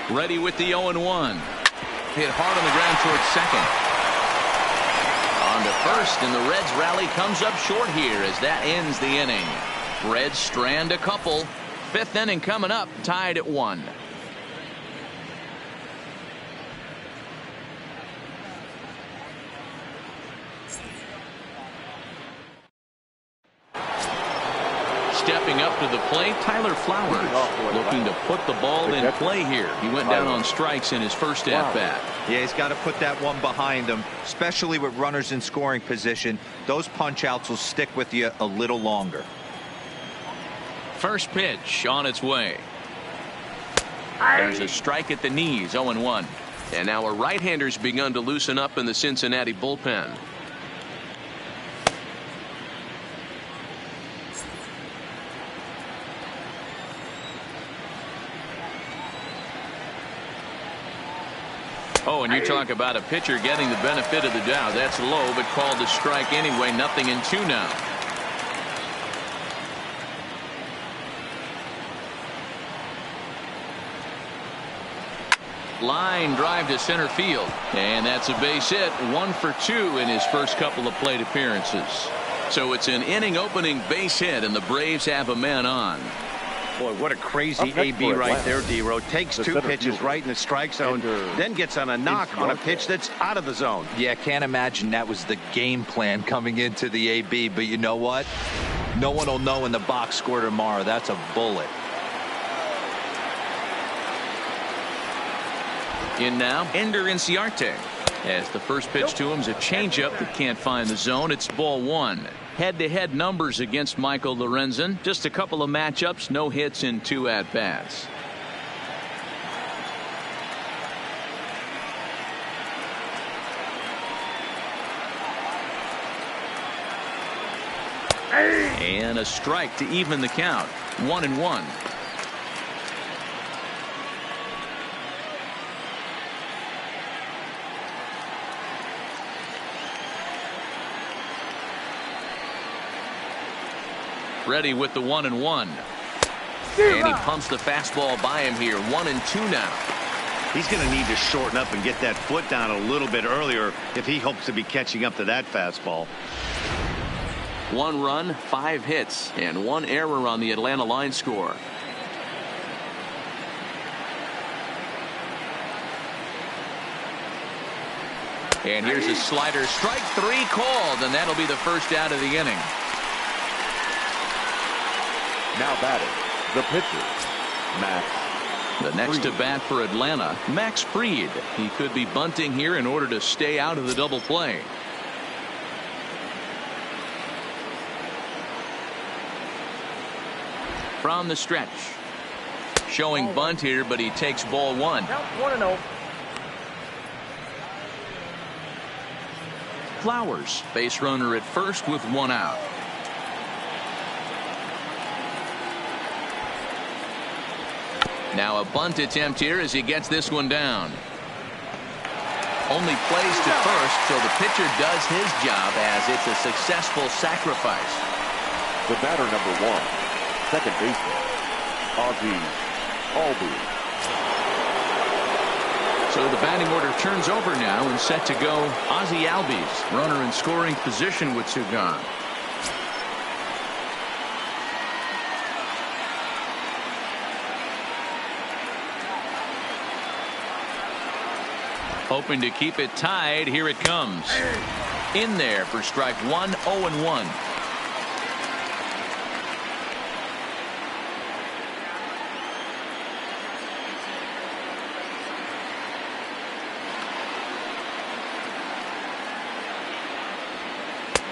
Ready with the 0-1. Hit hard on the ground towards second. On to first, and the Reds rally comes up short here as that ends the inning. Reds strand a couple. 5th inning coming up, tied at 1. Stepping up to the plate, Tyler Flowers, looking to put the ball in play here. He went down on strikes in his first at-bat. Yeah, he's got to put that one behind him, especially with runners in scoring position. Those punch-outs will stick with you a little longer. First pitch on its way. There's a strike at the knees, 0-1. And now a right-hander's begun to loosen up in the Cincinnati bullpen. Oh, and you talk about a pitcher getting the benefit of the doubt. That's low, but called a strike anyway. 0-2 now. Line drive to center field. And that's a base hit. 1 for 2 in his first couple of plate appearances. So it's an inning opening base hit, and the Braves have a man on. Boy, what a crazy AB right there, D-Row. Takes 2 pitches right in the strike zone, then gets on a knock on a pitch that's out of the zone. Yeah, can't imagine that was the game plan coming into the AB, but you know what? No one will know in the box score tomorrow. That's a bullet. In now, Ender Inciarte. As the first pitch to him is a changeup that can't find the zone. It's ball 1. Head-to-head numbers against Michael Lorenzen. Just a couple of matchups, no hits in 2 at-bats. And a strike to even the count. 1-1. Ready with the 1-1. And he pumps the fastball by him here. 1-2 now. He's going to need to shorten up and get that foot down a little bit earlier if he hopes to be catching up to that fastball. 1 run, 5 hits, and 1 error on the Atlanta line score. And here's a slider. Strike 3 called, and that'll be the first out of the inning. Now batting, the pitcher, Max. The next to bat for Atlanta, Max Fried. He could be bunting here in order to stay out of the double play. From the stretch. Showing bunt here, but he takes ball 1. Count 1-0. Flowers, base runner at first with 1 out. Now a bunt attempt here as he gets this one down. Only plays to first, so the pitcher does his job as it's a successful sacrifice. The batter number 1, second baseman, Ozzie Albies. So the batting order turns over now and set to go Ozzie Albies, runner in scoring position with 2 gone. Hoping to keep it tied. Here it comes. In there for strike 1, 0-1.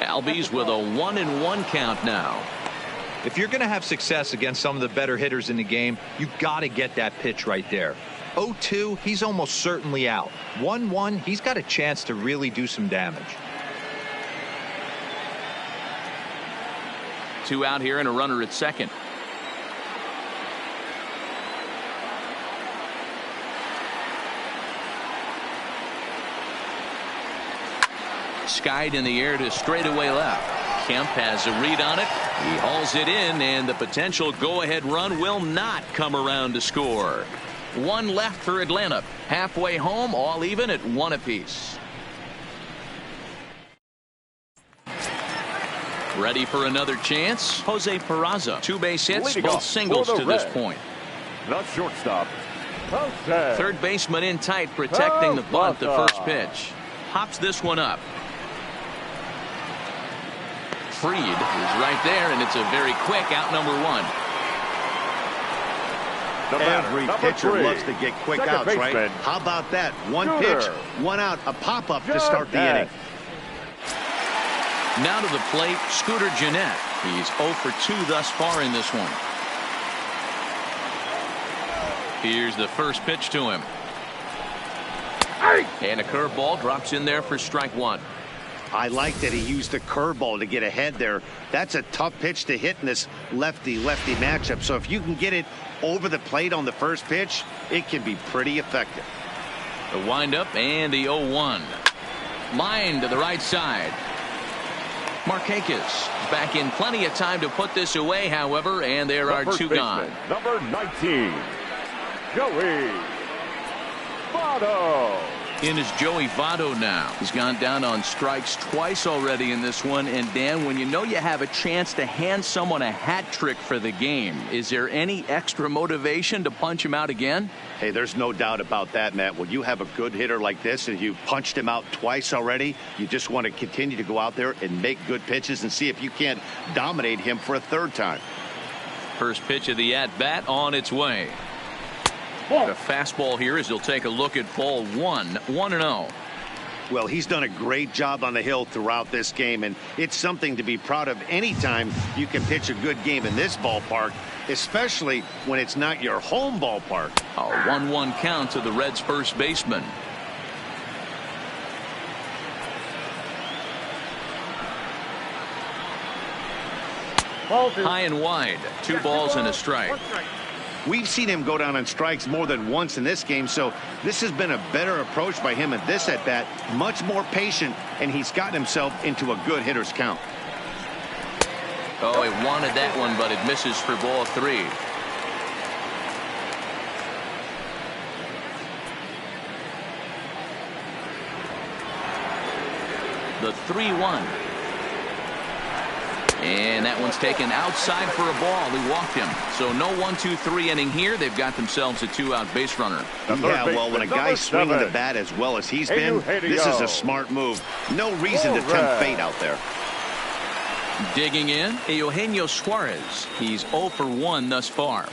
Albies with a 1-1 count now. If you're going to have success against some of the better hitters in the game, you got to get that pitch right there. 0-2, he's almost certainly out. 1-1, he's got a chance to really do some damage. 2 out here and a runner at second. Skied in the air to straightaway left. Kemp has a read on it. He hauls it in, and the potential go-ahead run will not come around to score. 1 left for Atlanta. Halfway home, all even at 1 apiece. Ready for another chance? Jose Peraza. 2 base hits, Leading both off singles for the to this Reds. point. The shortstop, Jose. Third baseman in tight, protecting the bunt. The first pitch. Pops this one up. Freed is right there, and it's a very quick out, number 1. Every pitcher loves to get quick Second outs, right? baseman. How about that? 1 Shooter. pitch, 1 out, a pop-up to Just start the that. inning. Now to the plate, Scooter Gennett. He's 0 for 2 thus far in this one. Here's the first pitch to him. And a curveball drops in there for strike 1. I like that he used the curveball to get ahead there. That's a tough pitch to hit in this lefty-lefty matchup. So if you can get it over the plate on the first pitch, it can be pretty effective. The windup and the 0-1. Line to the right side. Markakis back in plenty of time to put this away, however, and there are 2 gone. Number 19, Joey Votto. In is Joey Votto now. He's gone down on strikes twice already in this one. And Dan, when you know you have a chance to hand someone a hat trick for the game, is there any extra motivation to punch him out again? Hey, there's no doubt about that, Matt. When you have a good hitter like this and you punched him out twice already, you just want to continue to go out there and make good pitches and see if you can't dominate him for a 3rd time. First pitch of the at-bat on its way. The fastball here as he'll take a look at ball 1, 1-0. Well, he's done a great job on the hill throughout this game, and it's something to be proud of anytime you can pitch a good game in this ballpark, especially when it's not your home ballpark. A 1-1 count to the Reds' first baseman. High and wide. 2 balls and a strike. 1 strike. We've seen him go down on strikes more than once in this game, so this has been a better approach by him at this at-bat, much more patient, and he's gotten himself into a good hitter's count. Oh, he wanted that one, but it misses for ball 3. The 3-1. And that one's taken outside for a ball. He walked him. So no 1-2-3 inning here. They've got themselves a 2-out base runner. Yeah, well, when a guy's swinging the bat as well as he's been, this is a smart move. No reason to tempt fate out there. Digging in, Eugenio Suarez. He's 0 for 1 thus far.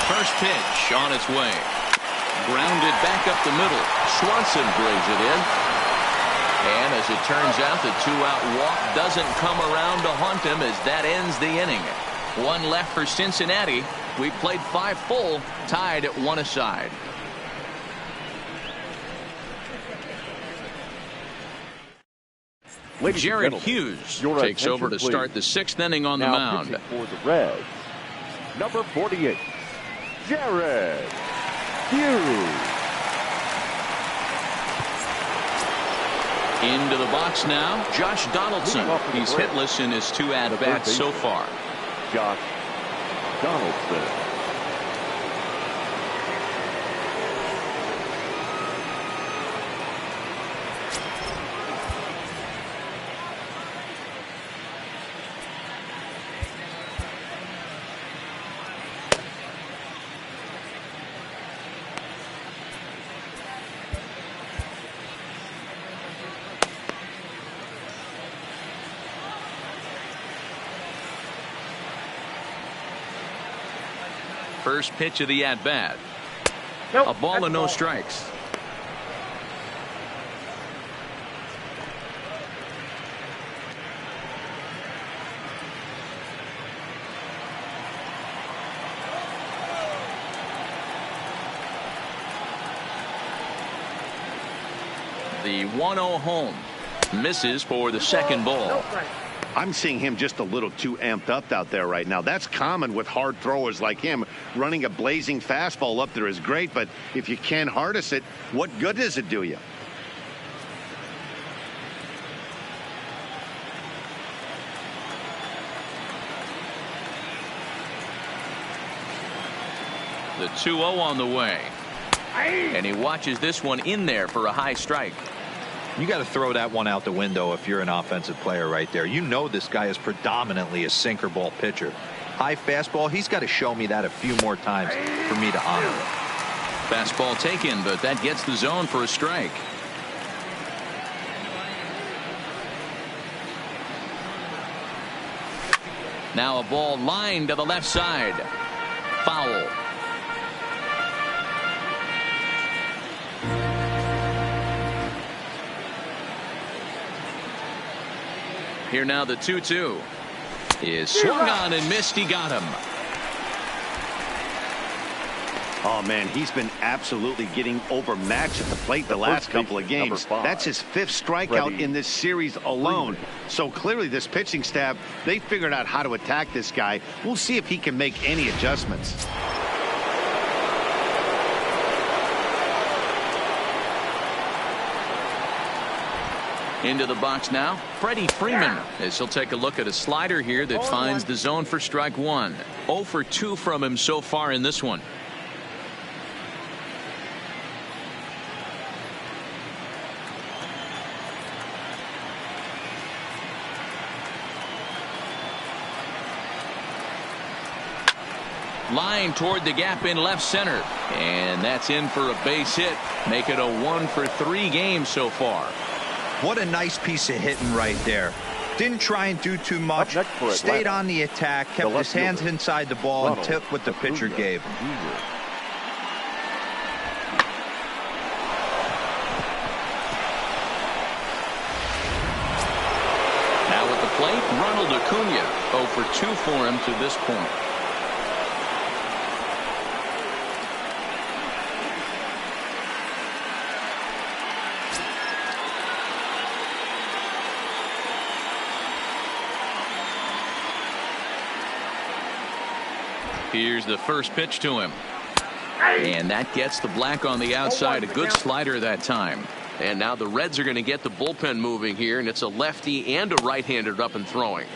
First pitch on its way. Grounded back up the middle. Swanson brings it in. And as it turns out, the 2-out walk doesn't come around to haunt him as that ends the inning. 1 left for Cincinnati. We played 5 full, tied at 1 aside. Jared Hughes takes over to start the 6th inning on the mound. For the Reds, number 48, Jared Hughes. Into the box now, Josh Donaldson. He's hitless in his 2 at-bats so far. Josh Donaldson. First pitch of the at-bat. Nope, A ball and no ball. strikes. the 1-0 home. Misses for the second ball. I'm seeing him just a little too amped up out there right now. That's common with hard throwers like him. Running a blazing fastball up there is great, but if you can't harness it, what good does it do you? The 2-0 on the way. And he watches this one in there for a high strike. You got to throw that one out the window if you're an offensive player right there. You know this guy is predominantly a sinker ball pitcher. High fastball, he's got to show me that a few more times for me to honor it. Fastball taken, but that gets the zone for a strike. Now a ball lined to the left side. Foul. Here now the 2-2 is swung on and missed. He got him. Oh, man, he's been absolutely getting overmatched at the plate the last couple of games. That's his 5th strikeout in this series alone. So clearly this pitching staff, they figured out how to attack this guy. We'll see if he can make any adjustments. Into the box now, Freddie Freeman, as he'll take a look at a slider here that finds the zone for strike 1. 0 for 2 from him so far in this one. Line toward the gap in left center, and that's in for a base hit. Make it a 1 for 3 game so far. What a nice piece of hitting right there. Didn't try and do too much. Stayed on the attack, kept his hands inside the ball, and took what the pitcher gave him. Now at the plate, Ronald Acuna. 0 for 2 for him to this point. Here's the first pitch to him. And that gets the black on the outside. A good slider that time. And now the Reds are going to get the bullpen moving here, and it's a lefty and a right-hander up and throwing.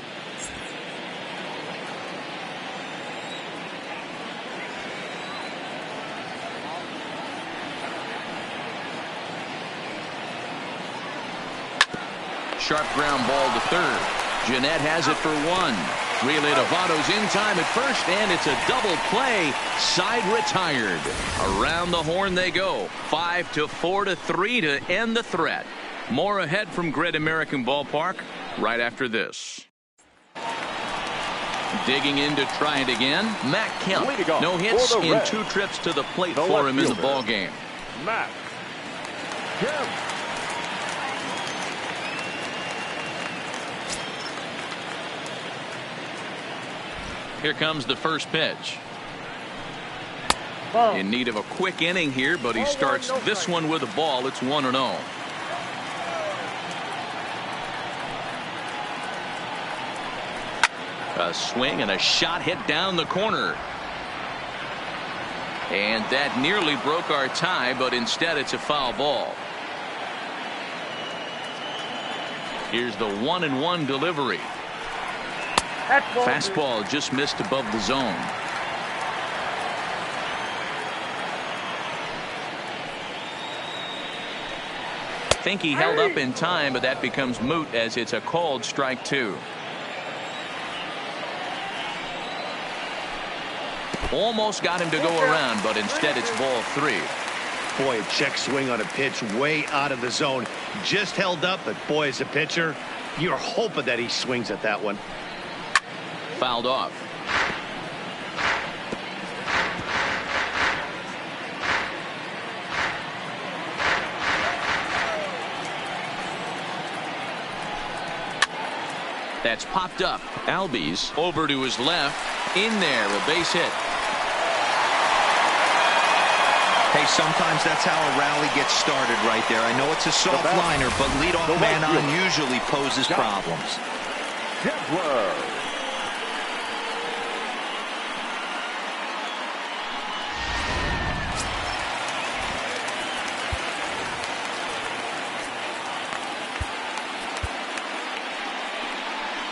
Sharp ground ball to third. Jeanette has it for 1. Relay to Votto's in time at first, and it's a double play. Side retired. Around the horn they go. 5 to 4 to 3 to end the threat. More ahead from Great American Ballpark right after this. Digging in to try it again, Matt Kemp. No hits in 2 trips to the plate for him in the ball game. Matt Kemp. Here comes the first pitch. In need of a quick inning here, but he starts this one with a ball. It's 1-0. A swing and a shot hit down the corner. And that nearly broke our tie, but instead it's a foul ball. Here's the 1-1 delivery. Fastball just missed above the zone. Think he held up in time, but that becomes moot as it's a called strike 2. Almost got him to go around, but instead it's ball 3. Boy, a check swing on a pitch way out of the zone. Just held up, but boy, as a pitcher, you're hoping that he swings at that one. Fouled off. That's popped up. Albies over to his left. In there, a base hit. Hey, sometimes that's how a rally gets started right there. I know it's a soft liner, but leadoff man on usually poses problems.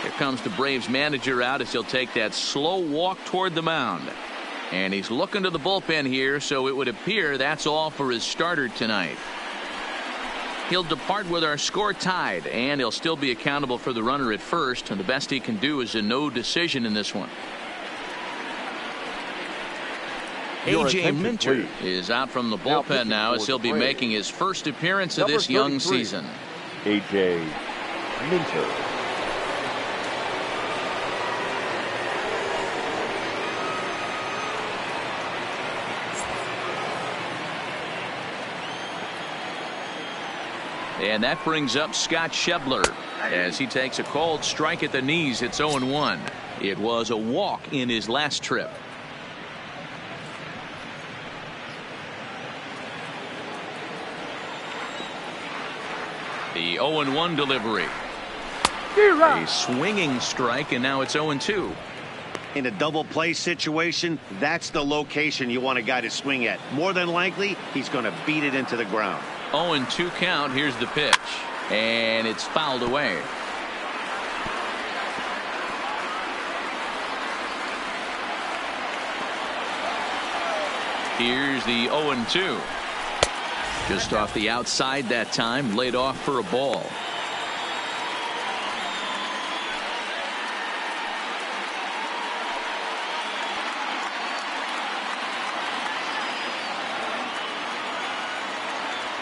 Here comes the Braves manager out as he'll take that slow walk toward the mound. And he's looking to the bullpen here, so it would appear that's all for his starter tonight. He'll depart with our score tied, and he'll still be accountable for the runner at first, and the best he can do is a no decision in this one. A.J. Minter is out from the bullpen now as he'll be making his first appearance of this young season. A.J. Minter. And that brings up Scott Schebler as he takes a cold strike at the knees. It's 0-1. It was a walk in his last trip. The 0-1 delivery. A swinging strike, and now it's 0-2. In a double play situation, that's the location you want a guy to swing at. More than likely, he's going to beat it into the ground. 0-2 count. Here's the pitch, and it's fouled away. Here's the 0-2. Just off the outside that time, laid off for a ball.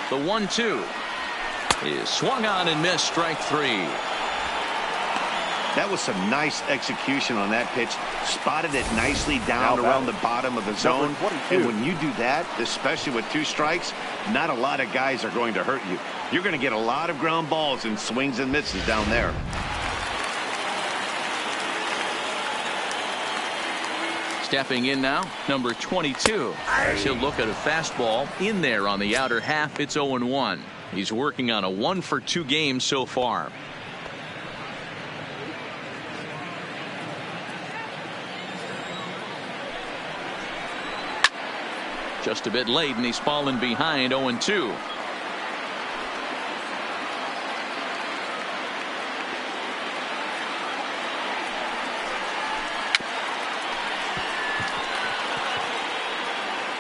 The 1-2 is swung on and missed. Strike three. That was some nice execution on that pitch. Spotted it nicely down around the bottom of the zone. And when you do that, especially with two strikes, not a lot of guys are going to hurt you. You're going to get a lot of ground balls and swings and misses down there. Stepping in now, number 22. He'll look at a fastball in there on the outer half. It's 0-1. He's working on a 1-for-2 game so far. Just a bit late, and he's fallen behind. 0-2.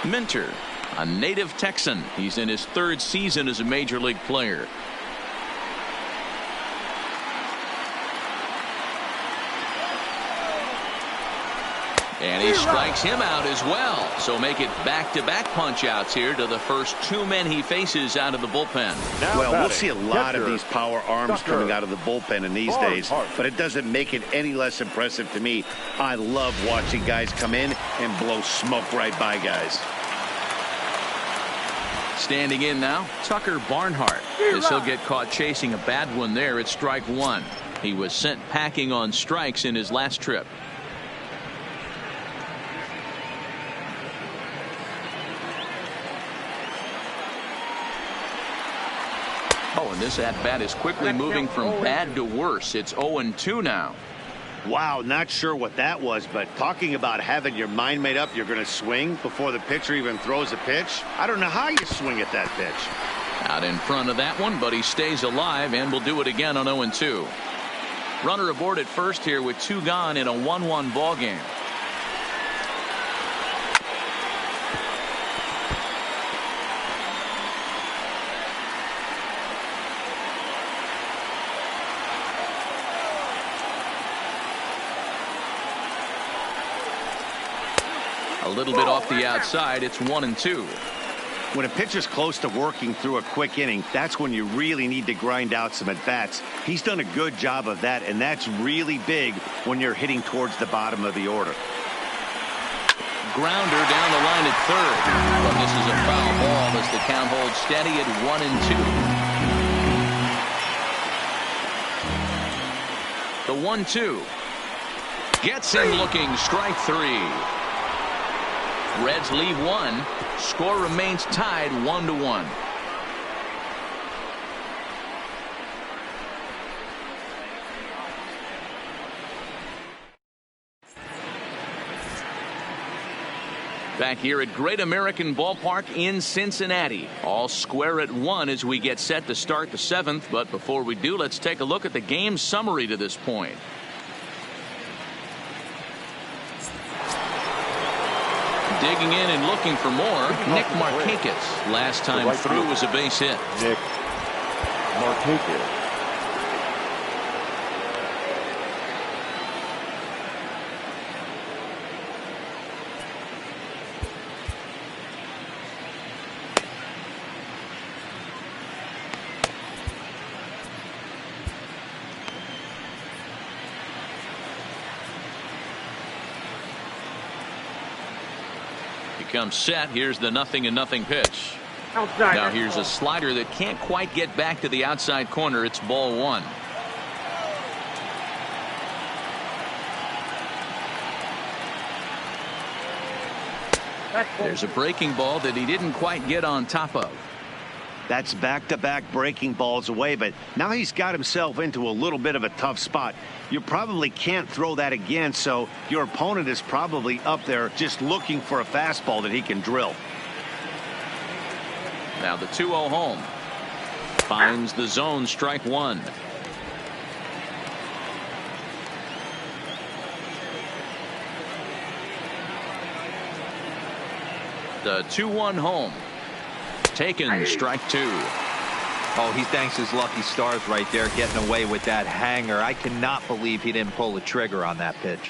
Minter, a native Texan. He's in his third season as a major league player. And he strikes him out as well. So make it back-to-back punch-outs here to the first two men he faces out of the bullpen. Well, we'll see a lot of these power arms coming out of the bullpen in these days, but it doesn't make it any less impressive to me. I love watching guys come in and blow smoke right by guys. Standing in now, Tucker Barnhart, as he'll get caught chasing a bad one there at strike one. He was sent packing on strikes in his last trip. Oh, and this at-bat is quickly moving from bad to worse. It's 0-2 now. Wow, not sure what that was, but talking about having your mind made up, you're going to swing before the pitcher even throws a pitch. I don't know how you swing at that pitch. Out in front of that one, but he stays alive and will do it again on 0-2. Runner aboard at first here with two gone in a 1-1 ball game. A little bit off the outside. It's 1-2. When a pitcher's close to working through a quick inning, that's when you really need to grind out some at-bats. He's done a good job of that, and that's really big when you're hitting towards the bottom of the order. Grounder down the line at third. But this is a foul ball as the count holds steady at 1-2. The 1-2. Gets him looking. Strike three. Reds leave one. Score remains tied 1-1. Back here at Great American Ballpark in Cincinnati. All square at 1 as we get set to start the 7th. But before we do, let's take a look at the game summary to this point. Digging in and looking for more, Nick Markakis. Last time through was a base hit. Nick Markakis. Comes set. Here's the 0-0 pitch. Outside. Now here's a slider that can't quite get back to the outside corner. It's ball 1. There's a breaking ball that he didn't quite get on top of. That's back-to-back breaking balls away, but now he's got himself into a little bit of a tough spot. You probably can't throw that again, so your opponent is probably up there just looking for a fastball that he can drill. Now the 2-0 home. Finds the zone, strike 1. The 2-1 home. Taken, strike 2. Oh, he thanks his lucky stars right there, getting away with that hanger. I cannot believe he didn't pull the trigger on that pitch.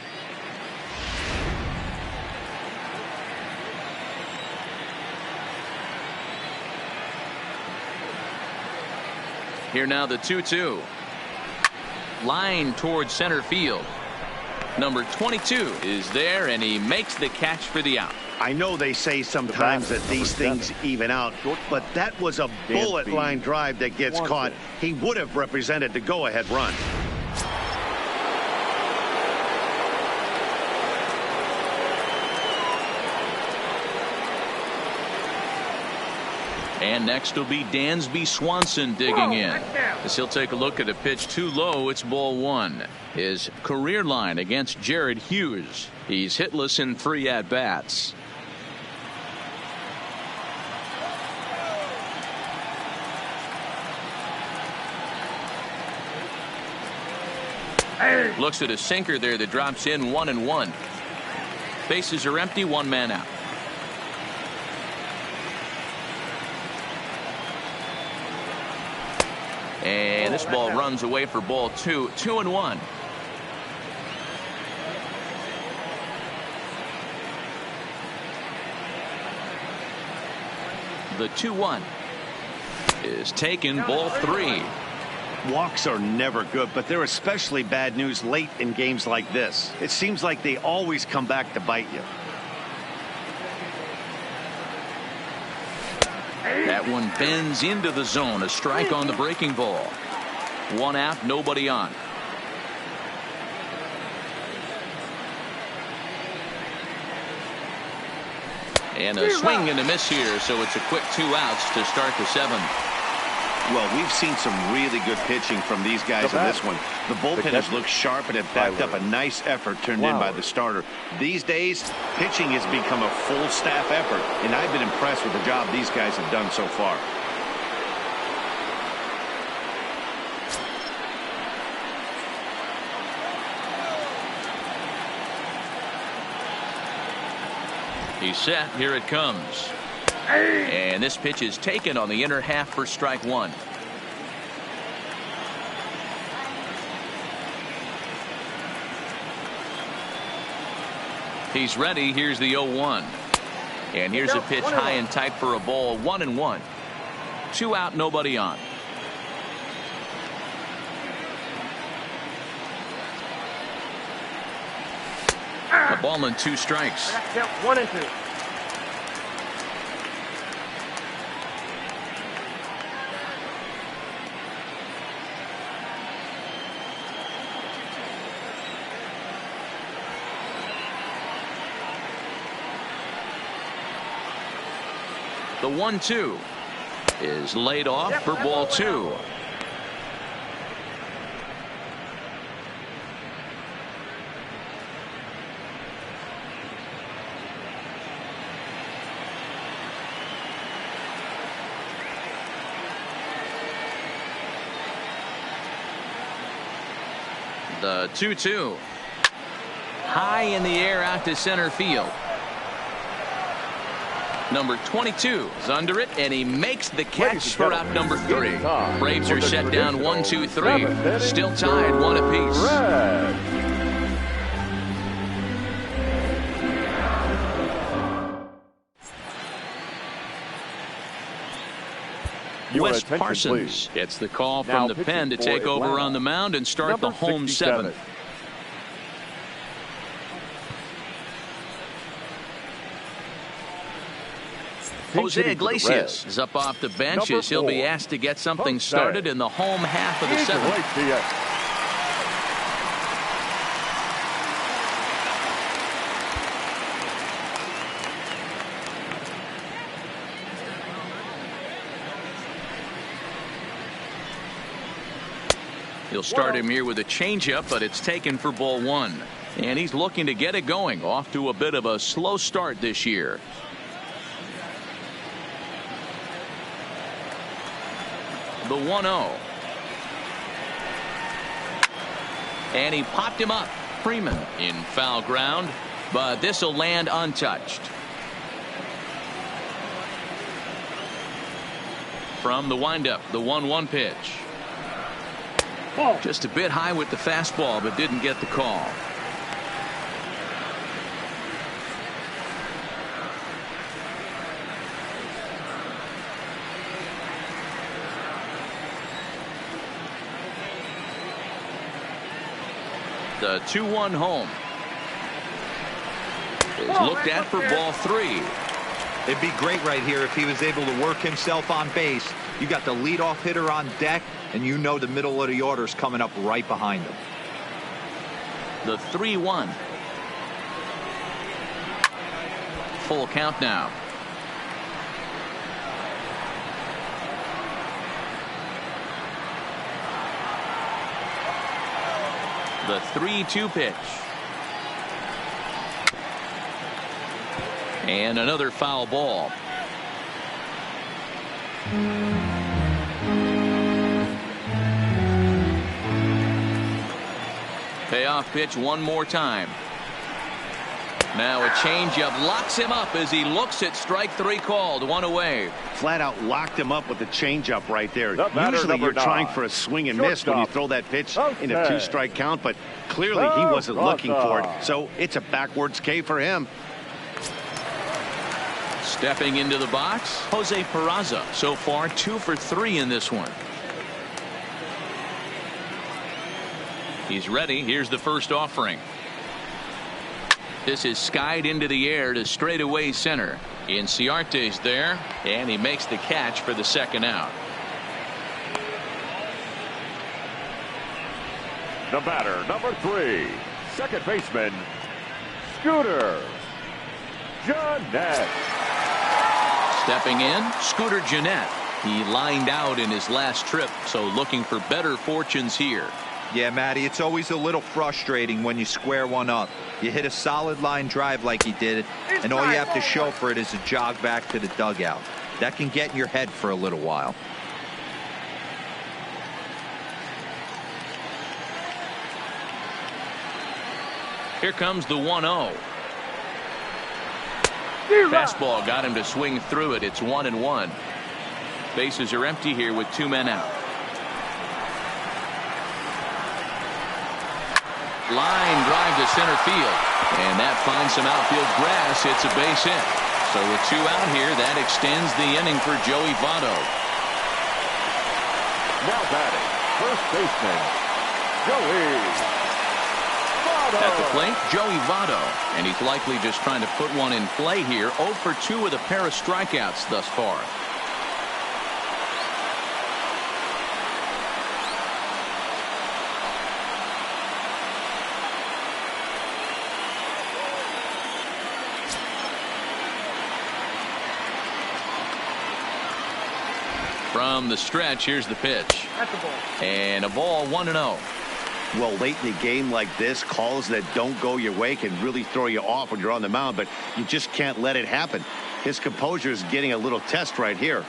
Here now the 2-2. Line towards center field. Number 22 is there, and he makes the catch for the out. I know they say sometimes that these things even out, but that was a bullet line drive that gets caught. He would have represented the go-ahead run. And next will be Dansby Swanson digging in. As he'll take a look at a pitch too low, it's ball 1. His career line against Jared Hughes. He's hitless in 3 at-bats. Looks at a sinker there that drops in 1-1. Bases are empty, 1 man out. And this ball runs away for ball 2. 2-1. The 2-1 is taken, ball 3. Walks are never good, but they're especially bad news late in games like this. It seems like they always come back to bite you. That one bends into the zone. A strike on the breaking ball. 1 out, nobody on. And a swing and a miss here, so it's a quick 2 outs to start the 7th. Well, we've seen some really good pitching from these guys in this one. The bullpen has looked sharp and have backed up a nice effort turned in by the starter. These days, pitching has become a full staff effort, and I've been impressed with the job these guys have done so far. He's set. Here it comes. And this pitch is taken on the inner half for strike 1. He's ready. Here's the 0-1. And here's a pitch high and tight for a ball. 1-1. 2 out, nobody on. A ball and 2 strikes. 1-2. The 1-2 is laid off for ball 2. The 2-2. High in the air out to center field. Number 22 is under it, and he makes the catch for out number 3. Braves are set down 1-2-3. Still tied 1 apiece. Wes Parsons gets the call from the pen to take over on the mound and start the home 7th. Jose Iglesias is up off the bench as he'll be asked to get something started in the home half of the 7th. He'll start him here with a changeup, but it's taken for ball 1. And he's looking to get it going. Off to a bit of a slow start this year. The 1-0. And he popped him up. Freeman in foul ground, but this will land untouched. From the windup, the 1-1 pitch. Just a bit high with the fastball, but didn't get the call. The 2-1 home is looked at for ball 3. It'd be great right here if he was able to work himself on base. You got the leadoff hitter on deck, and you know the middle of the order is coming up right behind him. The 3-1. Full count now. The 3-2 pitch. And another foul ball. Payoff pitch one more time. Now a changeup locks him up as he looks at strike 3 called. 1 away. Flat out locked him up with the changeup right there. Usually you're trying for a swing and miss when you throw that pitch in a 2-strike count, but clearly he wasn't looking for it. So it's a backwards K for him. Stepping into the box, Jose Peraza. So far 2 for 3 in this one. He's ready. Here's the first offering. This is skied into the air to straightaway center. Inciarte's there, and he makes the catch for the second out. The batter, number 3, second baseman, Scooter Gennett. Stepping in, Scooter Gennett. He lined out in his last trip, so looking for better fortunes here. Yeah, Matty, it's always a little frustrating when you square one up. You hit a solid line drive like he did, and all you have to show for it is a jog back to the dugout. That can get in your head for a little while. Here comes the 1-0. Fastball got him to swing through it. It's 1-1. Bases are empty here with 2 men out. Line drive to center field, and that finds some outfield grass. It's a base hit. So with 2 out here, that extends the inning for Joey Votto. Now batting, first baseman, Joey Votto. At the plate, Joey Votto, and he's likely just trying to put one in play here. 0 for 2 with a pair of strikeouts thus far. From the stretch, here's the pitch. That's a ball. And a ball, 1-0. Well, late in the game like this, calls that don't go your way can really throw you off when you're on the mound, but you just can't let it happen. His composure is getting a little test right here.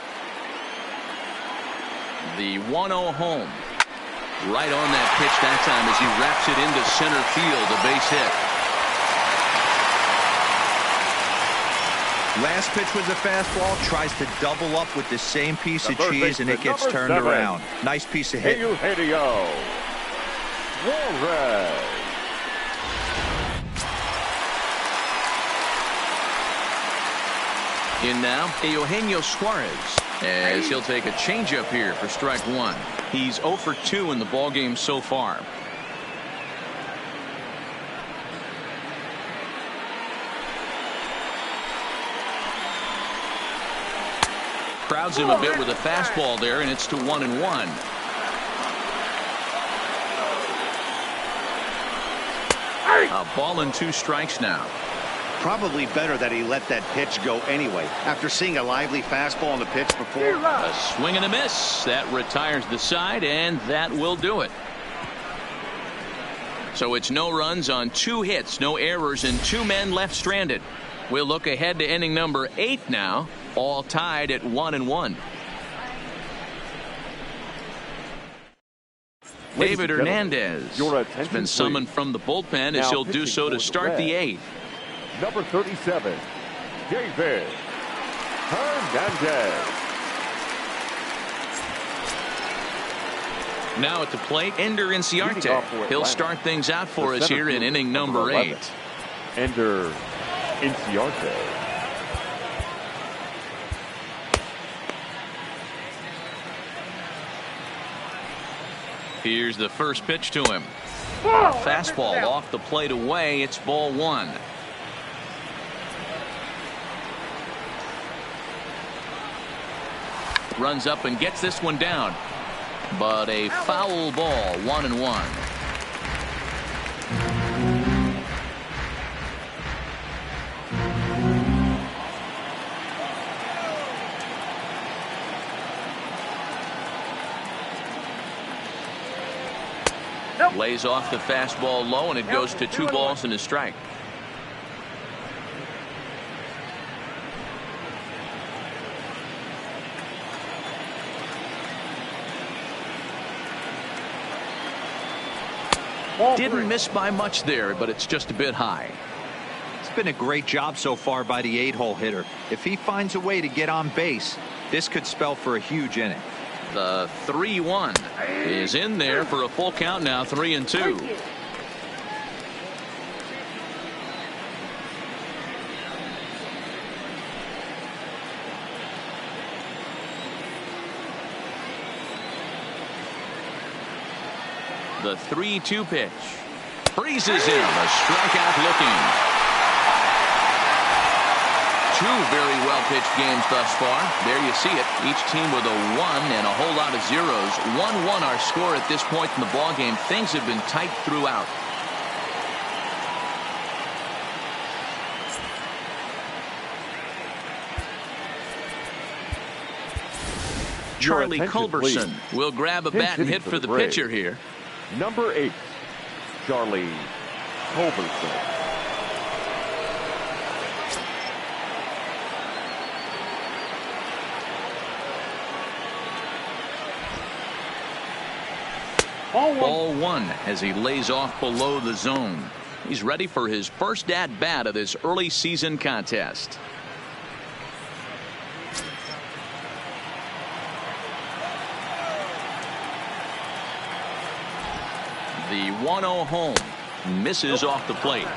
The 1-0 home. Right on that pitch that time as he wraps it into center field, a base hit. Last pitch was a fastball, tries to double up with the same piece of cheese, and it gets turned around. Nice piece of hit. In now, Eugenio Suarez, as he'll take a changeup here for strike one. He's 0 for 2 in the ballgame so far. Crowds him a bit with a fastball there, and it's to 1-1. A ball and 2 strikes now. Probably better that he let that pitch go anyway. After seeing a lively fastball on the pitch before. A swing and a miss. That retires the side, and that will do it. So it's no runs on 2 hits, no errors, and 2 men left stranded. We'll look ahead to inning number 8 now, all tied at 1-1. David Hernandez has been summoned from the bullpen as he'll do so to start the 8th. Number 37, David Hernandez. Now at the plate, Ender Inciarte. He'll start things out for us here in inning number 8. Ender Inciarte. Here's the first pitch to him. Fastball off the plate away. It's ball 1. Runs up and gets this one down. But a foul ball, 1-1. Lays off the fastball low, and it goes to 2 balls and a strike. Didn't miss by much there, but it's just a bit high. It's been a great job so far by the 8-hole hitter. If he finds a way to get on base, this could spell for a huge inning. The 3-1 is in there for a full count now, 3-2. The 3-2 pitch. Freezes him. A strikeout looking. 2 very well pitched games thus far. There you see it. Each team with a 1 and a whole lot of zeros. 1-1 our score at this point in the ball game. Things have been tight throughout. Charlie Culberson will grab a bat and hit for the pitcher here. Number 8, Charlie Culberson. Ball 1 as he lays off below the zone. He's ready for his first at-bat of this early season contest. The 1-0 home misses off the plate.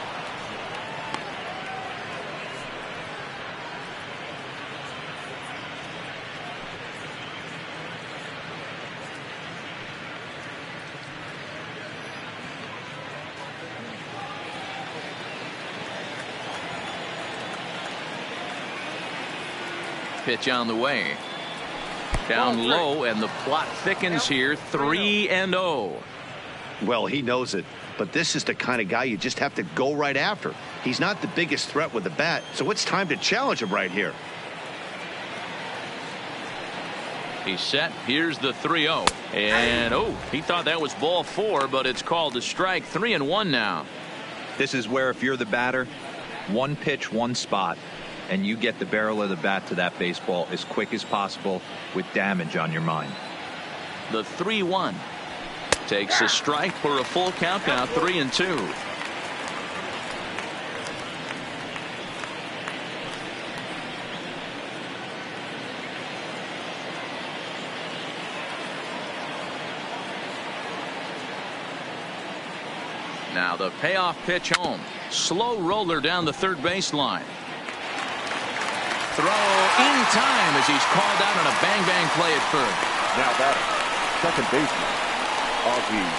Pitch on the way. Down low, and the plot thickens here. 3-0. Well, he knows it, but this is the kind of guy you just have to go right after. He's not the biggest threat with the bat, so it's time to challenge him right here. He's set. Here's the 3-0. And, oh, he thought that was ball 4, but it's called a strike. 3-1 now. This is where if you're the batter, one pitch, one spot, and you get the barrel of the bat to that baseball as quick as possible with damage on your mind. The 3-1 takes a strike for a full count now. 3-2. Now the payoff pitch home. Slow roller down the third baseline. Throw in time as he's called out on a bang-bang play at first. Now batting, second baseman, Albies.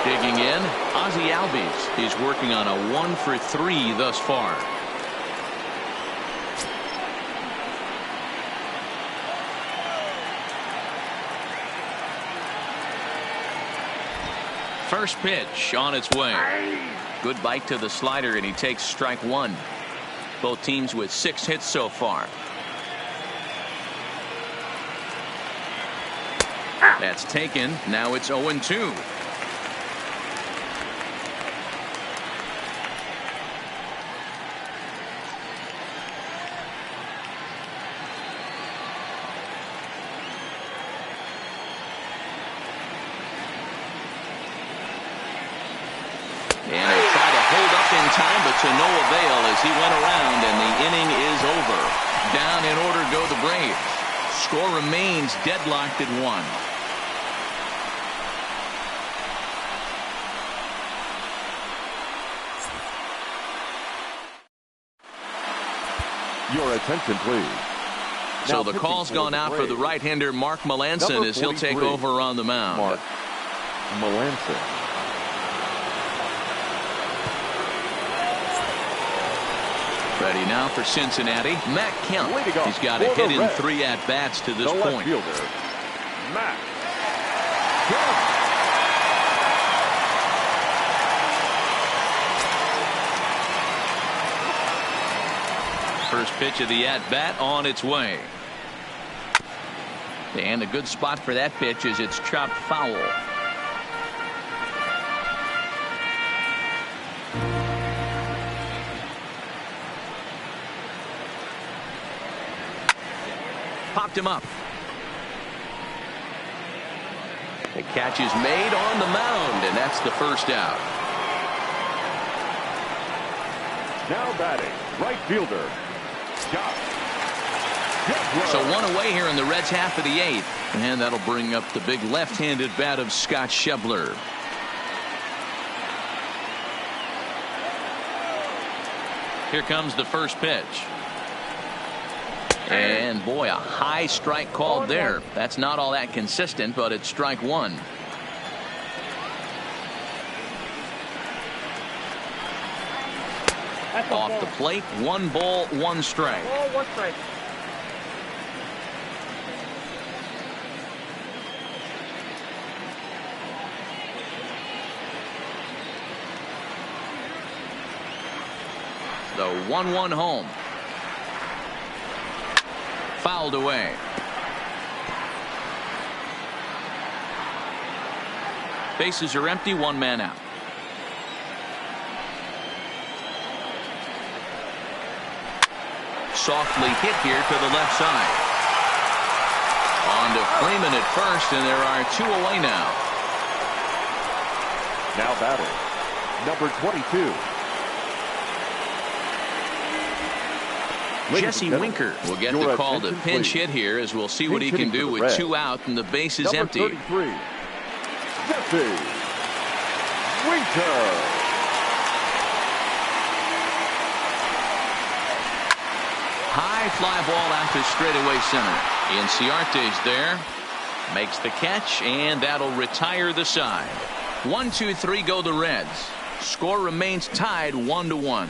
Digging in, Ozzie Albies. He's working on a 1 for 3 thus far. First pitch on its way. Good bite to the slider, and he takes strike 1. Both teams with 6 hits so far. That's taken. Now it's 0-2. Time, but to no avail as he went around, and the inning is over. Down in order go the Braves. Score remains deadlocked at 1. Your attention, please. So the call's gone out for the right-hander Mark Melanson as he'll take over on the mound. Mark Melanson. Ready now for Cincinnati, Matt Kemp. He's got a hit in 3 at-bats to this point. Fielder, Matt Kemp. First pitch of the at-bat on its way. And a good spot for that pitch is it's chopped foul. Popped him up. The catch is made on the mound, and that's the first out. Now batting, right fielder, Scott. So 1 away here in the Reds' half of the 8th, and that'll bring up the big left-handed bat of Scott Schebler. Here comes the first pitch. And boy, a high strike called there. That's not all that consistent, but it's strike 1. Off the plate, 1 ball, 1 strike. Ball, 1 strike. The 1-1 home. Fouled away. Bases are empty, 1 man out. Softly hit here to the left side. On to Freeman at first, and there are 2 away now. Now batting, number 22. Jesse Winker will get the call to pinch hit here, as we'll see what he can do with 2 out and the base is empty. Number 33, Jesse Winker. High fly ball out to straightaway center. Inciarte's there. Makes the catch, and that'll retire the side. 1-2-3 go the Reds. Score remains tied 1-1.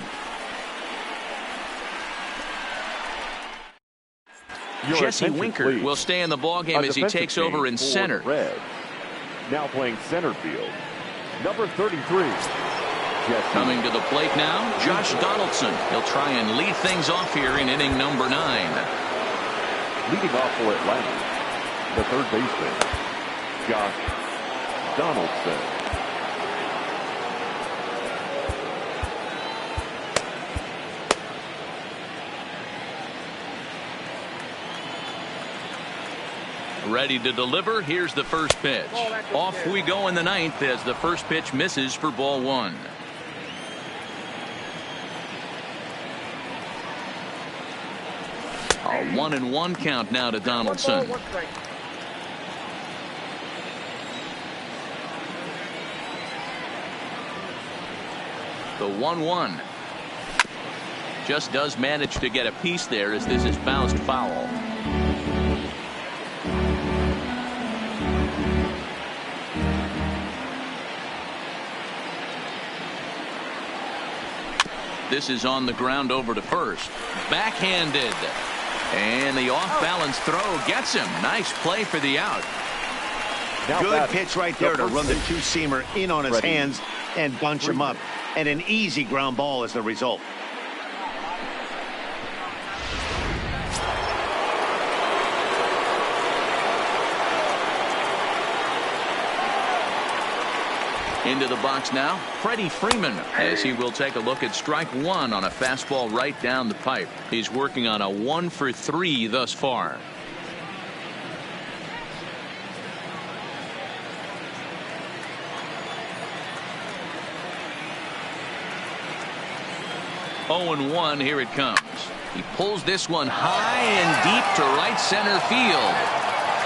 Jesse Winker will stay in the ballgame as he takes over in center. Now playing center field, number 33, Coming to the plate now, Josh Donaldson. He'll try and lead things off here in inning number 9. Leading off for Atlanta, the third baseman, Josh Donaldson. Ready to deliver. Here's the first pitch. Off we go in the 9th as the first pitch misses for ball 1. A 1-1 count now to Donaldson. The 1-1. Just does manage to get a piece there as this is bounced foul. This is on the ground over to first. Backhanded. And the off-balance throw gets him. Nice play for the out. Good pitch right there to run the two-seamer in on his hands and bunch him up. And an easy ground ball as the result. Into the box now, Freddie Freeman, as he will take a look at strike 1 on a fastball right down the pipe. He's working on a 1 for 3 thus far. Oh and 1, here it comes. He pulls this one high and deep to right center field.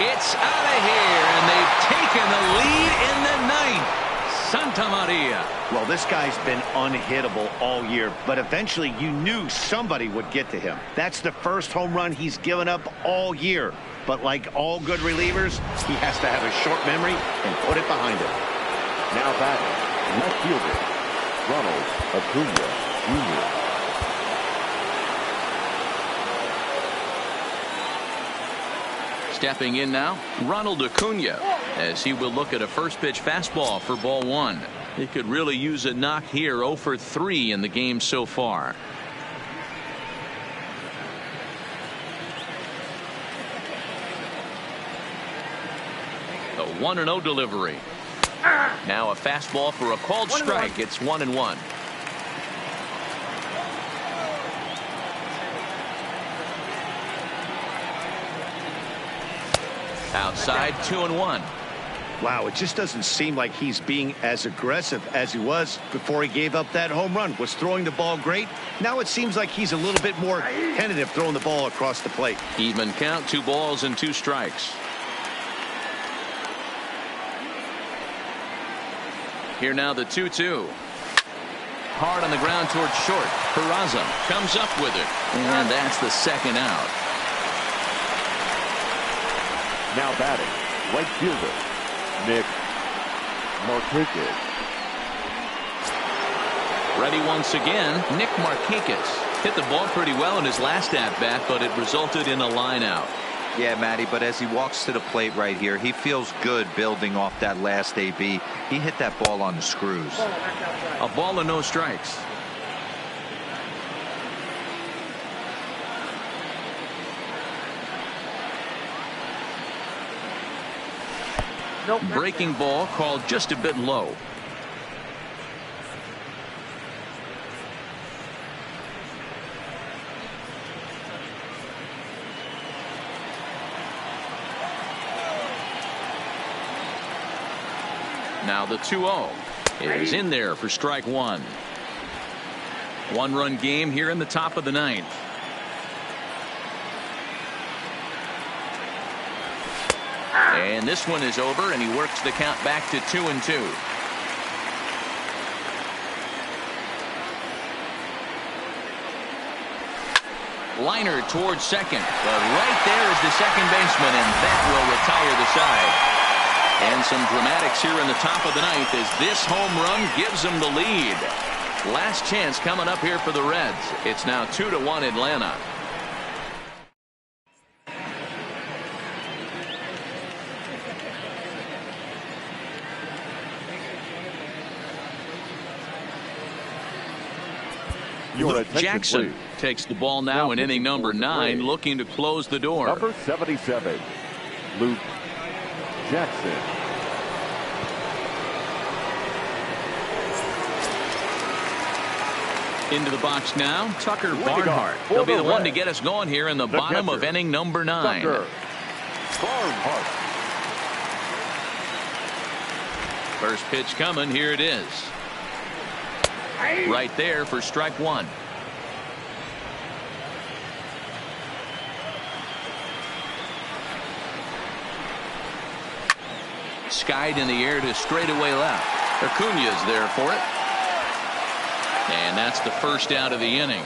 It's out of here, and they've taken the lead in the 9th. Santa Maria. Well, this guy's been unhittable all year, but eventually you knew somebody would get to him. That's the first home run he's given up all year. But like all good relievers, he has to have a short memory and put it behind him. Now batting, left fielder, Ronald Acuna Jr. Stepping in now, Ronald Acuna, as he will look at a first pitch fastball for ball 1. He could really use a knock here. 0 for 3 in the game so far. The 1-0 delivery. Now a fastball for a called strike. It's 1-1. Outside, 2-1. Wow, it just doesn't seem like he's being as aggressive as he was before he gave up that home run. Was throwing the ball great. Now it seems like he's a little bit more tentative throwing the ball across the plate. Even count, 2 balls and 2 strikes. Here now the 2-2. Hard on the ground towards short. Peraza comes up with it. And that's the second out. Now batting, right fielder, Nick Markakis. Ready once again, Nick Markakis. Hit the ball pretty well in his last at-bat, but it resulted in a line out. Yeah, Matty, but as he walks to the plate right here, he feels good building off that last AB. He hit that ball on the screws. A ball and no strikes. Breaking ball called just a bit low. Now the 2-0 is in there for strike 1. 1-run game here in the top of the 9th. And this one is over, and he works the count back to 2-2. Liner towards second, but right there is the second baseman, and that will retire the side. And some dramatics here in the top of the 9th as this home run gives them the lead. Last chance coming up here for the Reds. It's now 2-1 Atlanta. Your Luke attention, Jackson please. takes the ball now in inning number 9, looking to close the door. Number 77, Luke Jackson. Into the box now, Tucker Leading Barnhart. off for He'll be the the one to Reds, get us going here in the the bottom of catcher, inning number 9. Tucker Barnhart. First pitch coming. Here it is. Right there for strike 1. Skied in the air to straightaway left. Acuna's there for it. And that's the first out of the inning.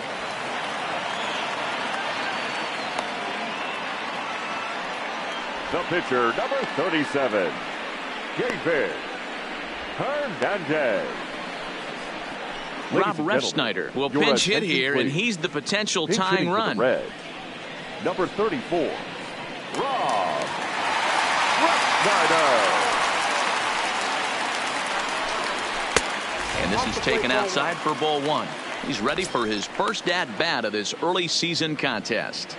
The pitcher, number 37, David Hernandez. Rob Ladies and Refsnyder gentlemen, will your pinch hit attention, here, and please. he's the potential Pinch tying hitting for the run. Reds, number 34, Rob Refsnyder. And this is taken outside for ball 1. He's ready for his first at-bat of this early season contest.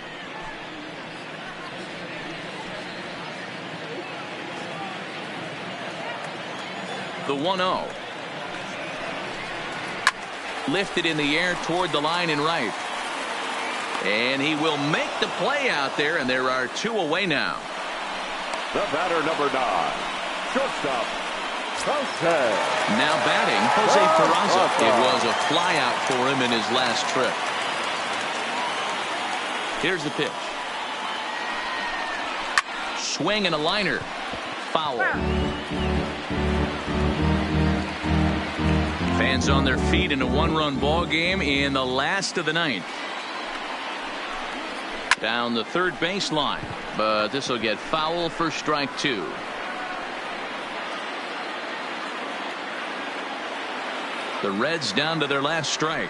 The 1-0. Lifted in the air toward the line and right. And he will make the play out there, and there are 2 away now. The batter, number 9, shortstop, Jose. Now batting, Jose Peraza. It was a flyout for him in his last trip. Here's the pitch. Swing and a liner. Foul. Fans on their feet in a 1-run ball game in the last of the 9th. Down the third baseline, but this will get foul for strike 2. The Reds down to their last strike.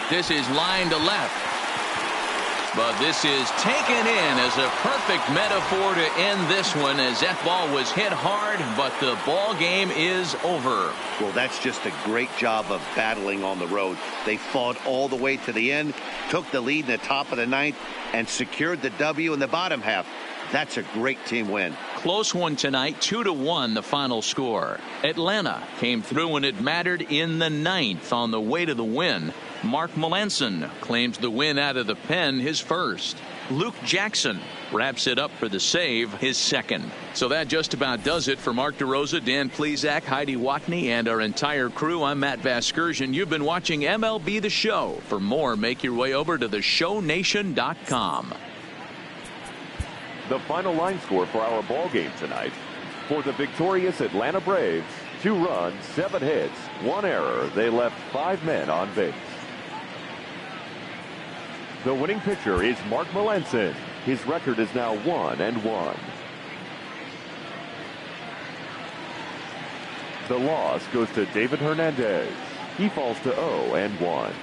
This is line to left. But this is taken in as a perfect metaphor to end this one, as that ball was hit hard, but the ball game is over. Well, that's just a great job of battling on the road. They fought all the way to the end, took the lead in the top of the 9th, and secured the W in the bottom half. That's a great team win. Close one tonight, 2-1 the final score. Atlanta came through when it mattered in the 9th on the way to the win. Mark Melanson claims the win out of the pen, his first. Luke Jackson wraps it up for the save, his second. So that just about does it for Mark DeRosa, Dan Plesac, Heidi Watney, and our entire crew. I'm Matt Vasgersian. You've been watching MLB The Show. For more, make your way over to theshownation.com. The final line score for our ball game tonight. For the victorious Atlanta Braves, 2 runs, 7 hits, 1 error. They left 5 men on base. The winning pitcher is Mark Melanson. His record is now 1-1. The loss goes to David Hernandez. He falls to 0-1.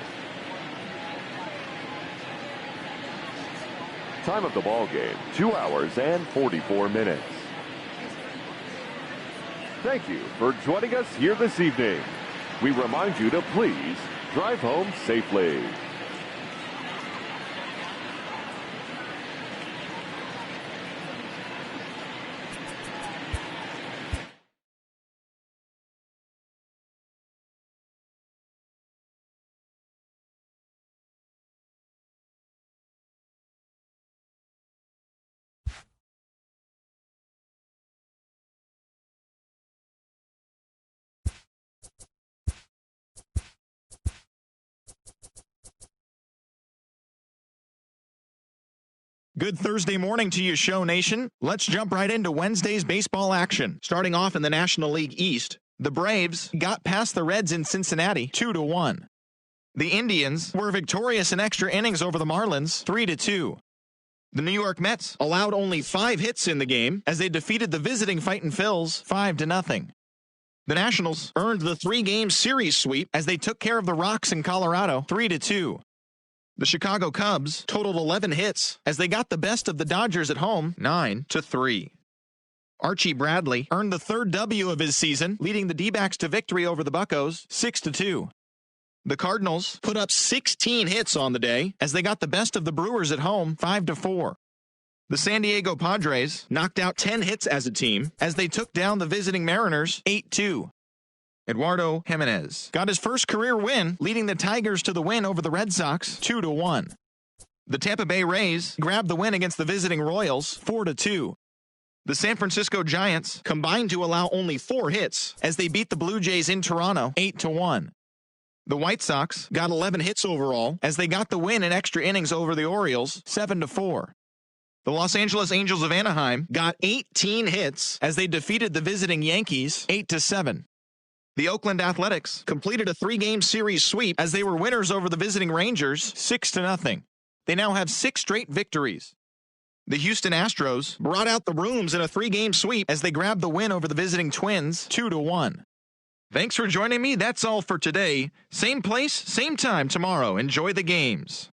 Time of the ball game, 2 hours and 44 minutes. Thank you for joining us here this evening. We remind you to please drive home safely. Good Thursday morning to you, Show Nation. Let's jump right into Wednesday's baseball action. Starting off in the National League East, the Braves got past the Reds in Cincinnati 2-1. The Indians were victorious in extra innings over the Marlins 3-2. The New York Mets allowed only 5 hits in the game as they defeated the visiting Fightin' Phils 5-0. The Nationals earned the 3-game series sweep as they took care of the Rocks in Colorado 3-2. The Chicago Cubs totaled 11 hits as they got the best of the Dodgers at home 9-3. Archie Bradley earned the 3rd W of his season, leading the D-backs to victory over the Buccos 6-2. The Cardinals put up 16 hits on the day as they got the best of the Brewers at home 5-4. The San Diego Padres knocked out 10 hits as a team as they took down the visiting Mariners 8-2. Eduardo Jimenez got his first career win, leading the Tigers to the win over the Red Sox 2-1. The Tampa Bay Rays grabbed the win against the visiting Royals 4-2. The San Francisco Giants combined to allow only 4 hits as they beat the Blue Jays in Toronto 8-1. The White Sox got 11 hits overall as they got the win in extra innings over the Orioles 7-4. The Los Angeles Angels of Anaheim got 18 hits as they defeated the visiting Yankees 8-7. The Oakland Athletics completed a 3-game series sweep as they were winners over the visiting Rangers 6-0. They now have 6 straight victories. The Houston Astros brought out the rooms in a 3-game sweep as they grabbed the win over the visiting Twins 2-1. Thanks for joining me. That's all for today. Same place, same time tomorrow. Enjoy the games.